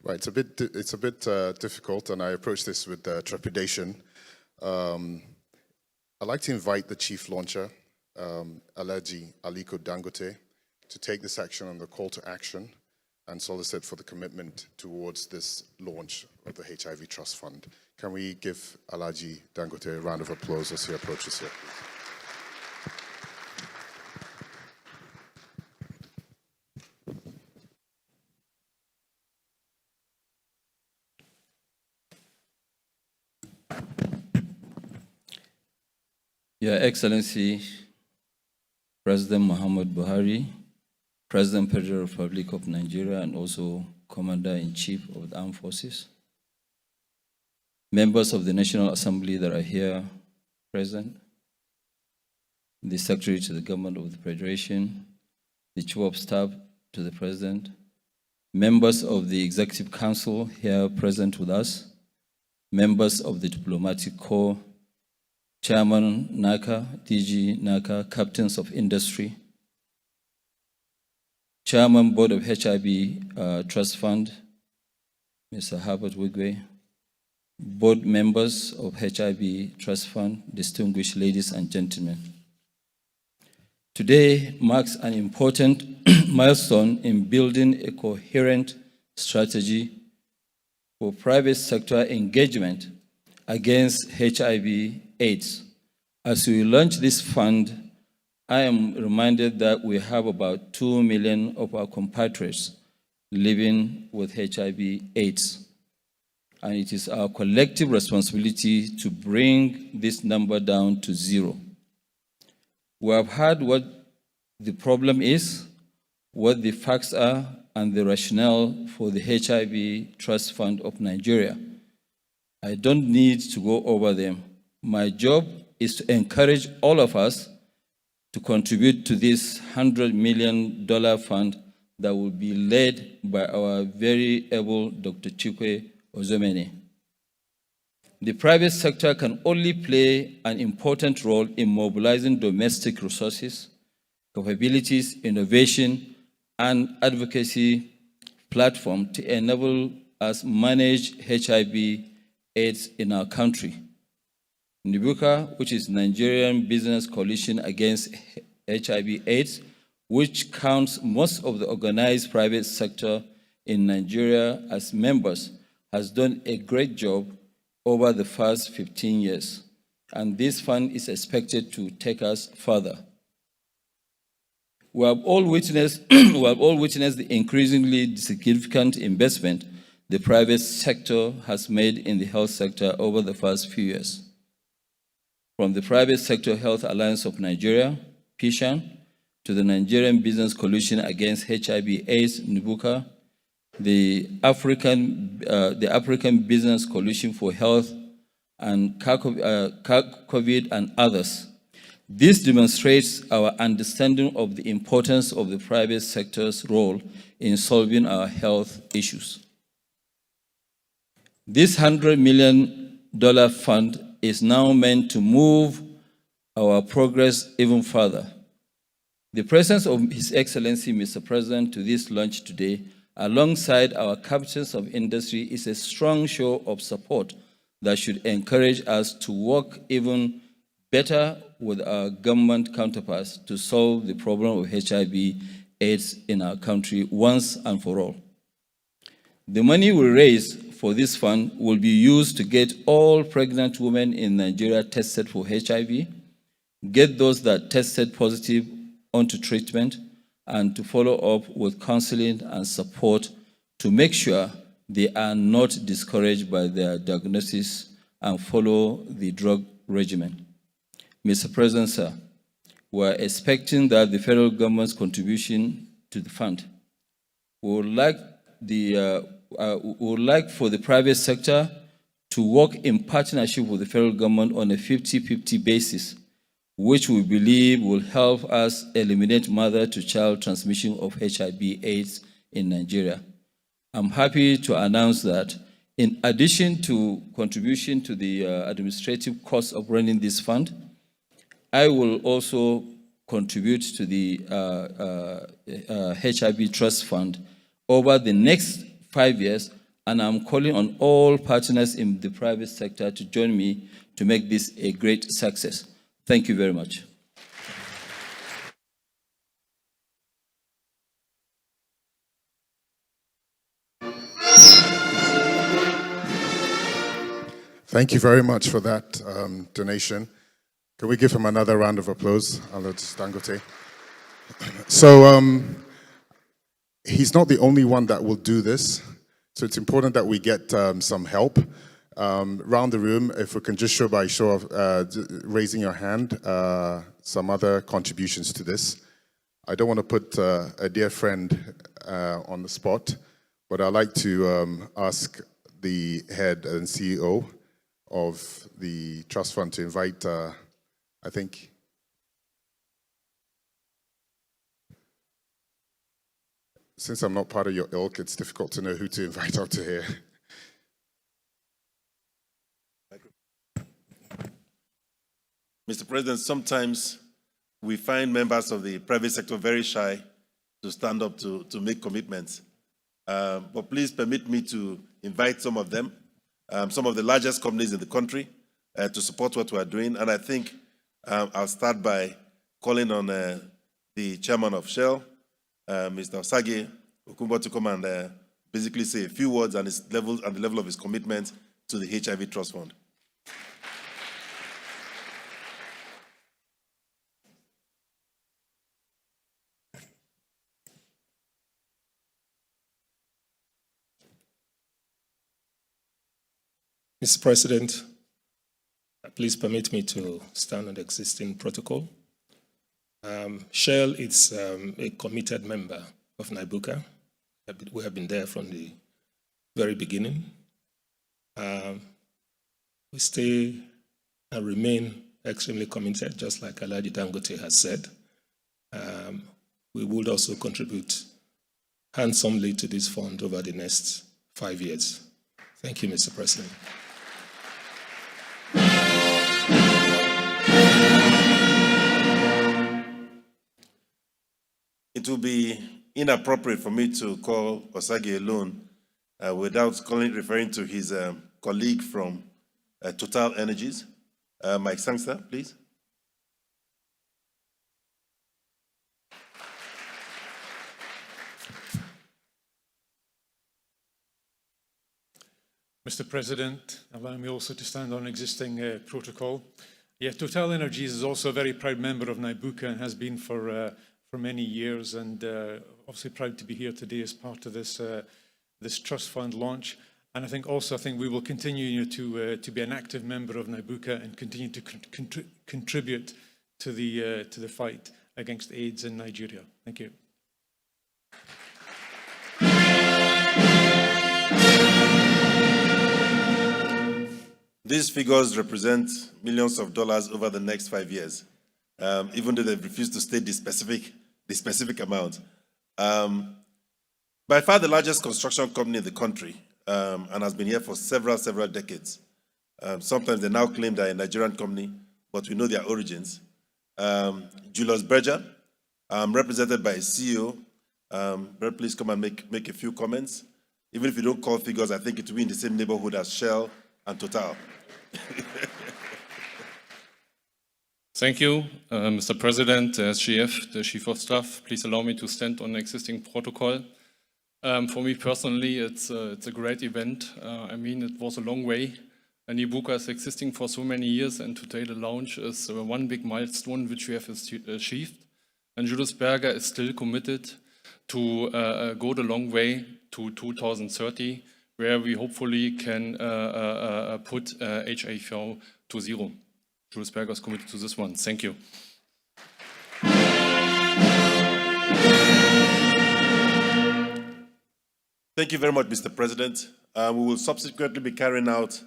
Right, it's a bit difficult, and I approach this with trepidation. I'd like to invite the chief launcher, Alhaji Aliko Dangote, to take this action on the call to action and solicit for the commitment towards this launch of the HIV Trust Fund. Can we give Alhaji Dangote a round of applause as he approaches here? Your Excellency, President Muhammadu Buhari, President Federal Republic of Nigeria, and also Commander-in-Chief of the Armed Forces, members of the National Assembly that are here present, the Secretary to the Government of the Federation, the Chief of Staff to the President, members of the Executive Council here present with us, members of the Diplomatic Corps, Chairman NACA, DG NACA, Captains of Industry, Chairman Board of HIV Trust Fund, Mr. Herbert Wigwe, board members of HIV Trust Fund, distinguished ladies and gentlemen. Today marks an important milestone in building a coherent strategy for private sector engagement against HIV/AIDS. As we launch this fund, I am reminded that we have about 2 million of our compatriots living with HIV/AIDS. And it is our collective responsibility to bring this number down to 0. We have heard what the problem is, what the facts are, and the rationale for the HIV Trust Fund of Nigeria. I don't need to go over them. My job is to encourage all of us to contribute to this $100 million fund that will be led by our very able Dr. Chikwe Ozomene. The private sector can only play an important role in mobilizing domestic resources, capabilities, innovation, and advocacy platform to enable us manage HIV/AIDS in our country. NBUCA, which is Nigerian Business Coalition Against HIV/AIDS, which counts most of the organized private sector in Nigeria as members, has done a great job over the past 15 years, and this fund is expected to take us further. We have all witnessed the increasingly significant investment the private sector has made in the health sector over the past few years. From the Private Sector Health Alliance of Nigeria, PSHAN, to the Nigerian Business Coalition Against HIV/AIDS, NBUCA, the African Business Coalition for Health, and COVID and others. This demonstrates our understanding of the importance of the private sector's role in solving our health issues. This $100 million fund is now meant to move our progress even further. The presence of His Excellency, Mr. President, to this launch today, alongside our captains of industry, is a strong show of support that should encourage us to work even better with our government counterparts to solve the problem of HIV/AIDS in our country once and for all. The money we raise for this fund will be used to get all pregnant women in Nigeria tested for HIV, get those that tested positive onto treatment, and to follow up with counseling and support to make sure they are not discouraged by their diagnosis and follow the drug regimen. Mr. President, sir, we are expecting that the federal government's contribution to the fund. We would like for the private sector to work in partnership with the federal government on a 50-50 basis, which we believe will help us eliminate mother-to-child transmission of HIV/AIDS in Nigeria. I'm happy to announce that in addition to contribution to the administrative cost of running this fund, I will also contribute to the HIV Trust Fund over the next 5 years, and I'm calling on all partners in the private sector to join me to make this a great success. Thank you very much. Thank you very much for that donation. Can we give him another round of applause, Alhaji Dangote? So he's not the only one that will do this, so it's important that we get some help. Round the room, if we can just show by show of raising your hand, some other contributions to this. I don't want to put a dear friend on the spot, but I'd like to ask the head and CEO of the Trust Fund to invite, I think, since I'm not part of your ilk, it's difficult to know who to invite out to here. Mr. President, sometimes we find members of the private sector very shy to stand up to make commitments. But please permit me to invite some of them, some of the largest companies in the country, to support what we are doing. And I think I'll start by calling on the chairman of Shell, Mr. Osage Okumbo, to come and basically say a few words on his level and the level of his commitment to the HIV Trust Fund. Mr. President, please permit me to stand on the existing protocol. Shell is a committed member of NIBUCA, We have been there from the very beginning. We stay and remain extremely committed, just like Alhaji Dangote has said. We would also contribute handsomely to this fund over the next 5 years. Thank you, Mr. President. It will be inappropriate for me to call Osagi alone without referring to his colleague from Total Energies. Mike Sangster, please. Mr. President, allow me also to stand on existing protocol. Yeah, Total Energies is also a very proud member of NABUCA and has been for many years, and obviously proud to be here today as part of this this trust fund launch. And I think we will continue to be an active member of NABUCA and continue to contribute to the fight against AIDS in Nigeria. Thank you. These figures represent millions of dollars over the next 5 years, even though they've refused to state the specific amount. By far the largest construction company in the country, and has been here for several decades. Sometimes they now claim they're a Nigerian company, but we know their origins. Julius Berger, represented by a CEO. Brett, please come and make a few comments. Even if you don't call figures, I think it will be in the same neighborhood as Shell and Total. Thank you, Mr. President, SGF, the Chief of Staff. Please allow me to stand on existing protocol. For me personally, it's a great event. I mean, it was a long way. And NABUCA is existing for so many years, and today the launch is one big milestone which we have achieved. And Julius Berger is still committed to go the long way to 2030, where we hopefully can put HIV to zero. Julius Berger is committed to this one. Thank you. Thank you very much, Mr. President. We will subsequently be carrying out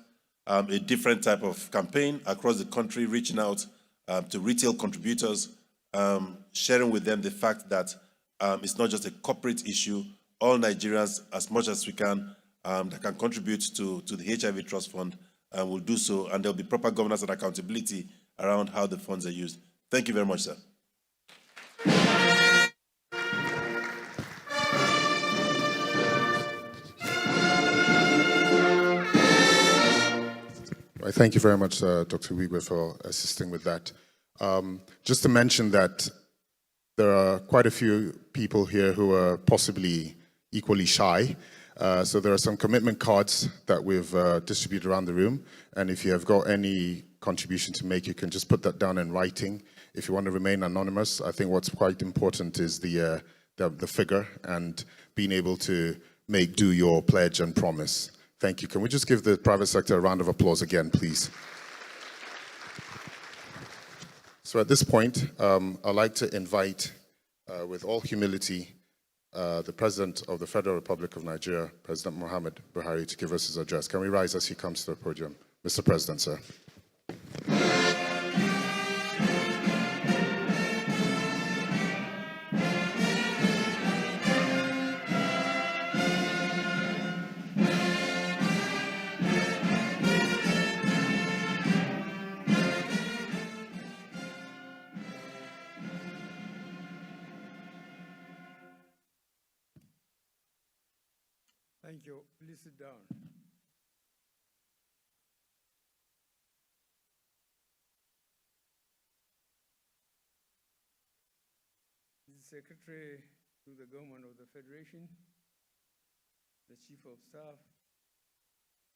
a different type of campaign across the country, reaching out to retail contributors, sharing with them the fact that it's not just a corporate issue. All Nigerians, as much as we can, that can contribute to the HIV Trust Fund, will do so, and there'll be proper governance and accountability around how the funds are used. Thank you very much, sir. Thank you very much, Dr. Wigwe, for assisting with that. Just to mention that there are quite a few people here who are possibly equally shy. So there are some commitment cards that we've distributed around the room. And if you have got any contribution to make, you can just put that down in writing. If you want to remain anonymous, I think what's quite important is the figure and being able to do your pledge and promise. Thank you. Can we just give the private sector a round of applause again, please? So at this point, I'd like to invite, with all humility, the President of the Federal Republic of Nigeria, President Muhammadu Buhari, to give us his address. Can we rise as he comes to the podium? Mr. President, sir. Thank you. Please sit down. The Secretary to the Government of the Federation, the Chief of Staff,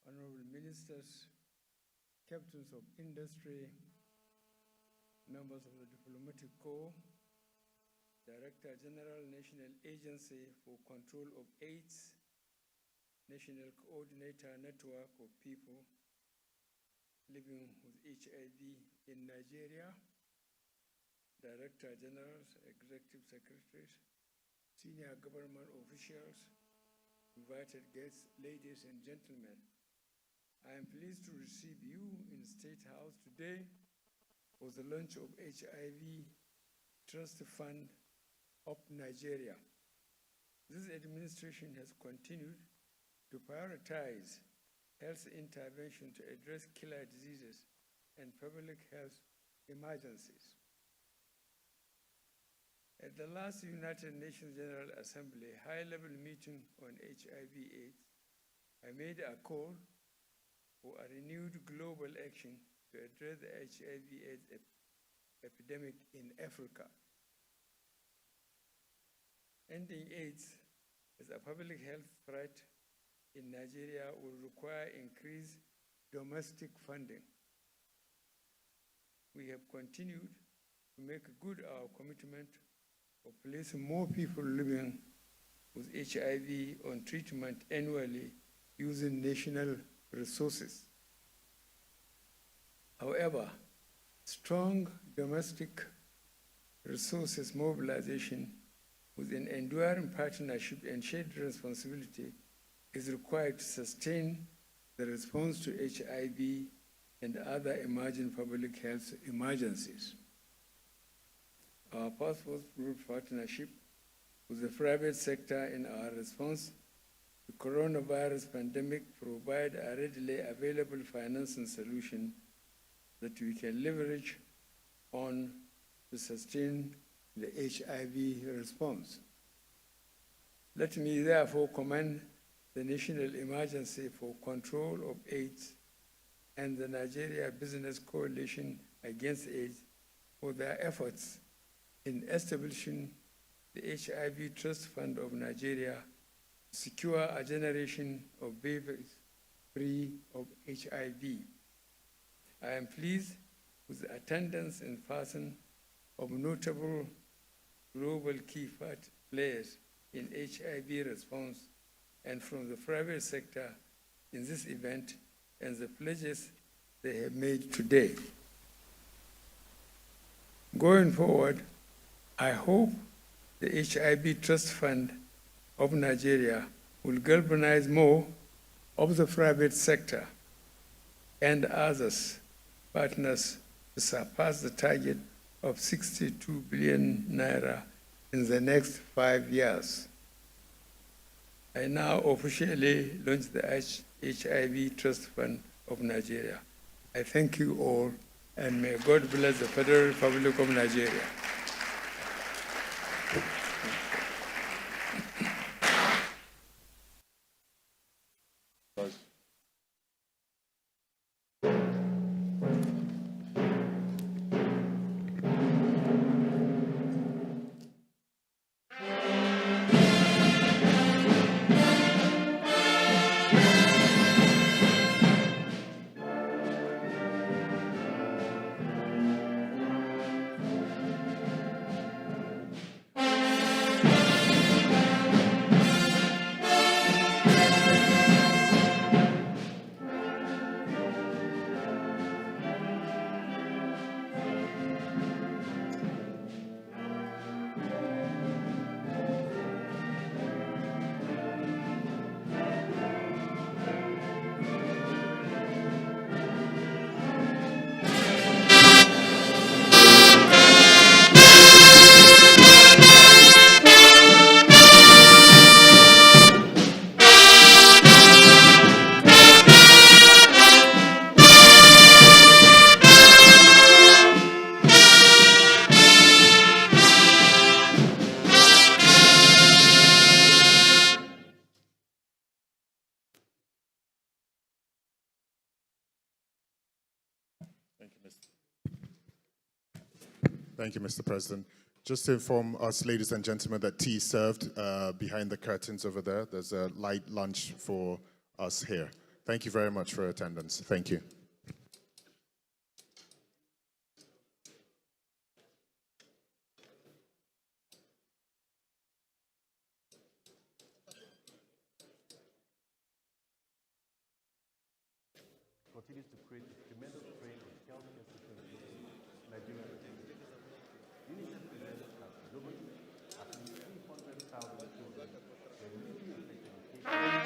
Honorable Ministers, Captains of Industry, members of the Diplomatic Corps, Director General, National Agency for Control of AIDS, National Coordinator Network of People living with HIV in Nigeria, Director Generals, Executive Secretaries, Senior Government Officials, invited guests, ladies and gentlemen. I am pleased to receive you in State House today for the launch of HIV Trust Fund of Nigeria. This administration has continued to prioritize health intervention to address killer diseases and public health emergencies. At the last United Nations General Assembly high-level meeting on HIV/AIDS, I made a call for a renewed global action to address the HIV/AIDS epidemic in Africa. Ending AIDS as a public health threat in Nigeria will require increased domestic funding. We have continued to make good our commitment of placing more people living with HIV on treatment annually using national resources. However, strong domestic resources mobilization with an enduring partnership and shared responsibility is required to sustain the response to HIV and other emerging public health emergencies. Our purposeful partnership with the private sector in our response to coronavirus pandemic provide a readily available financing solution that we can leverage on to sustain the HIV response. Let me therefore commend the National Emergency for Control of AIDS and the Nigeria Business Coalition Against AIDS for their efforts in establishing the HIV Trust Fund of Nigeria to secure a generation of babies free of HIV. I am pleased with the attendance in person of notable global key players in HIV response and from the private sector in this event and the pledges they have made today. Going forward, I hope the HIV Trust Fund of Nigeria will galvanize more of the private sector and others partners to surpass the target of 62 billion naira in the next 5 years. I now officially launch the HIV Trust Fund of Nigeria. I thank you all, and may God bless the Federal Republic of Nigeria. Thank you, Mr. President. Just to inform us, ladies and gentlemen, that tea is served behind the curtains over there. There's a light lunch for us here. Thank you very much for your attendance. Thank you. Continues to create a tremendous strain on healthcare system in Nigeria. UNICEF presents that globally, at least 300,000 children were newly affected with HIV.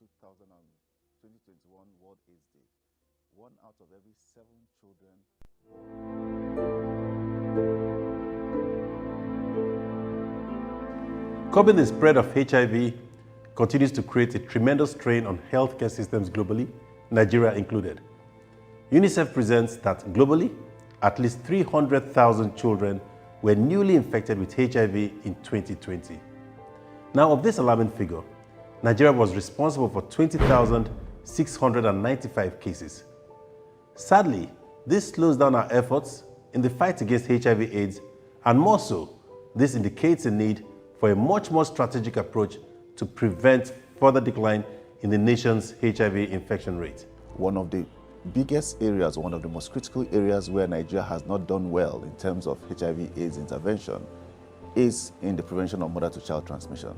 2021 World AIDS Day. 1 out of every 7 children. Curbing the spread of HIV continues to create a tremendous strain on healthcare systems globally, Nigeria included. UNICEF presents that globally, at least 300,000 children were newly infected with HIV in 2020. Now, of this alarming figure, Nigeria was responsible for 20,695 cases. Sadly, this slows down our efforts in the fight against HIV/AIDS, and more so, this indicates a need for a much more strategic approach to prevent further decline in the nation's HIV infection rate. One of the biggest areas, one of the most critical areas where Nigeria has not done well in terms of HIV/AIDS intervention is in the prevention of mother-to-child transmission.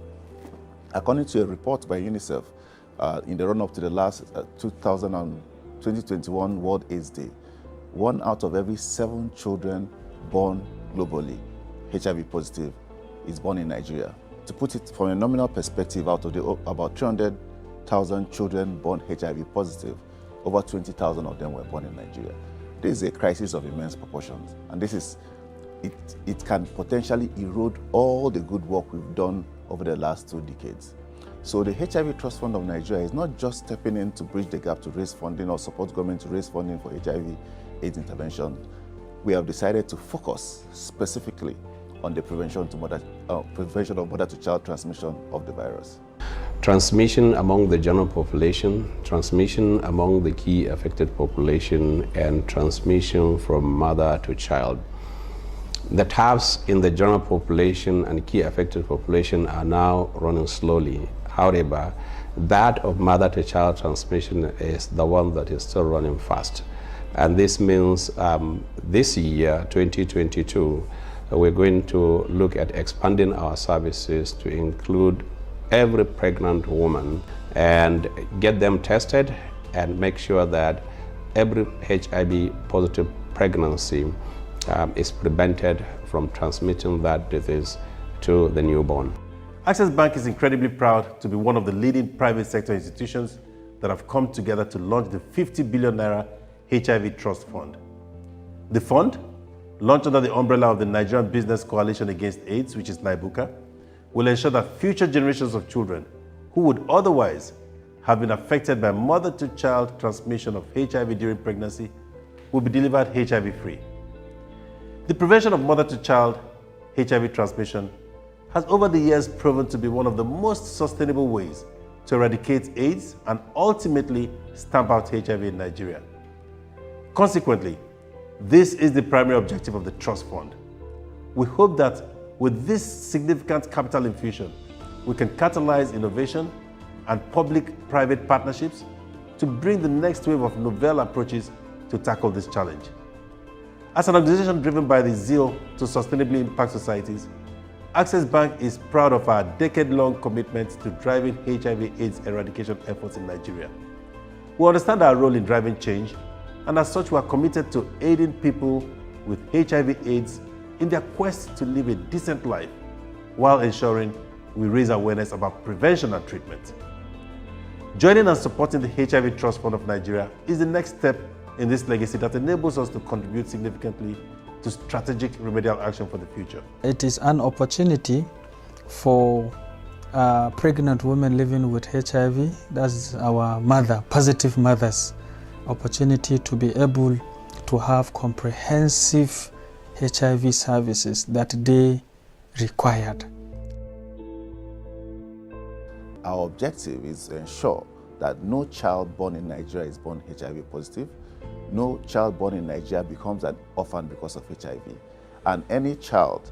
According to a report by UNICEF, in the run-up to the last 2021 World AIDS Day, 1 out of every 7 children born globally HIV positive is born in Nigeria. To put it from a nominal perspective, out of the about 300,000 children born HIV positive, over 20,000 of them were born in Nigeria. This is a crisis of immense proportions, and it can potentially erode all the good work we've done over the last 2 decades. So the HIV Trust Fund of Nigeria is not just stepping in to bridge the gap to raise funding or support government to raise funding for HIV/AIDS intervention. We have decided to focus specifically on the prevention of mother-to-child transmission of the virus. Transmission among the general population, transmission among the key affected population, and transmission from mother to child. The taps in the general population and key affected population are now running slowly. However, that of mother-to-child transmission is the one that is still running fast. And this means this year, 2022, we're going to look at expanding our services to include every pregnant woman and get them tested and make sure that every HIV-positive pregnancy is prevented from transmitting that disease to the newborn. Access Bank is incredibly proud to be one of the leading private sector institutions that have come together to launch the 50 billion naira HIV Trust Fund. The fund, launched under the umbrella of the Nigerian Business Coalition Against AIDS, which is NABUCA, will ensure that future generations of children who would otherwise have been affected by mother-to-child transmission of HIV during pregnancy will be delivered HIV-free. The prevention of mother-to-child HIV transmission has over the years proven to be one of the most sustainable ways to eradicate AIDS and ultimately stamp out HIV in Nigeria. Consequently, this is the primary objective of the Trust Fund. We hope that with this significant capital infusion, we can catalyze innovation and public-private partnerships to bring the next wave of novel approaches to tackle this challenge. As an organization driven by the zeal to sustainably impact societies, Access Bank is proud of our decade-long commitment to driving HIV/AIDS eradication efforts in Nigeria. We understand our role in driving change, and as such, we are committed to aiding people with HIV/AIDS in their quest to live a decent life while ensuring we raise awareness about prevention and treatment. Joining and supporting the HIV Trust Fund of Nigeria is the next step in this legacy that enables us to contribute significantly to strategic remedial action for the future. It is an opportunity for pregnant women living with HIV, that's our positive mothers, opportunity to be able to have comprehensive HIV services that they required. Our objective is to ensure that no child born in Nigeria is born HIV positive, no child born in Nigeria becomes an orphan because of HIV, and any child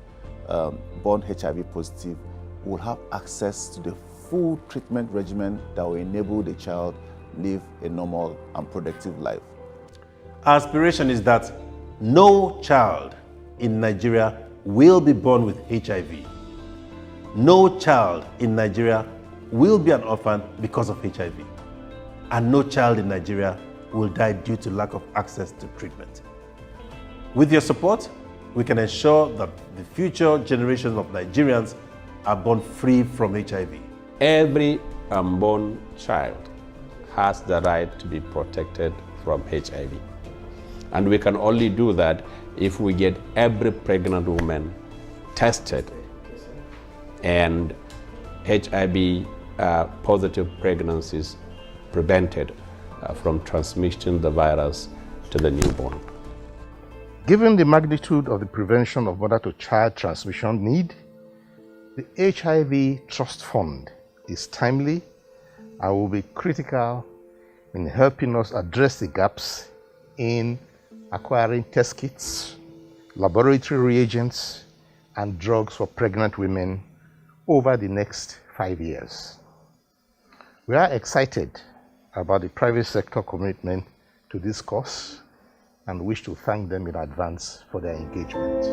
born HIV positive will have access to the full treatment regimen that will enable the child live a normal and productive life. Our aspiration is that no child in Nigeria will be born with HIV. No child in Nigeria will be an orphan because of HIV. And no child in Nigeria will die due to lack of access to treatment. With your support, we can ensure that the future generations of Nigerians are born free from HIV. Every unborn child has the right to be protected from HIV. And we can only do that if we get every pregnant woman tested and HIV positive pregnancies prevented from transmitting the virus to the newborn. Given the magnitude of the prevention of mother-to-child transmission need, the HIV Trust Fund is timely and will be critical in helping us address the gaps in acquiring test kits, laboratory reagents, and drugs for pregnant women over the next 5 years. We are excited about the private sector commitment to this cause and wish to thank them in advance for their engagement.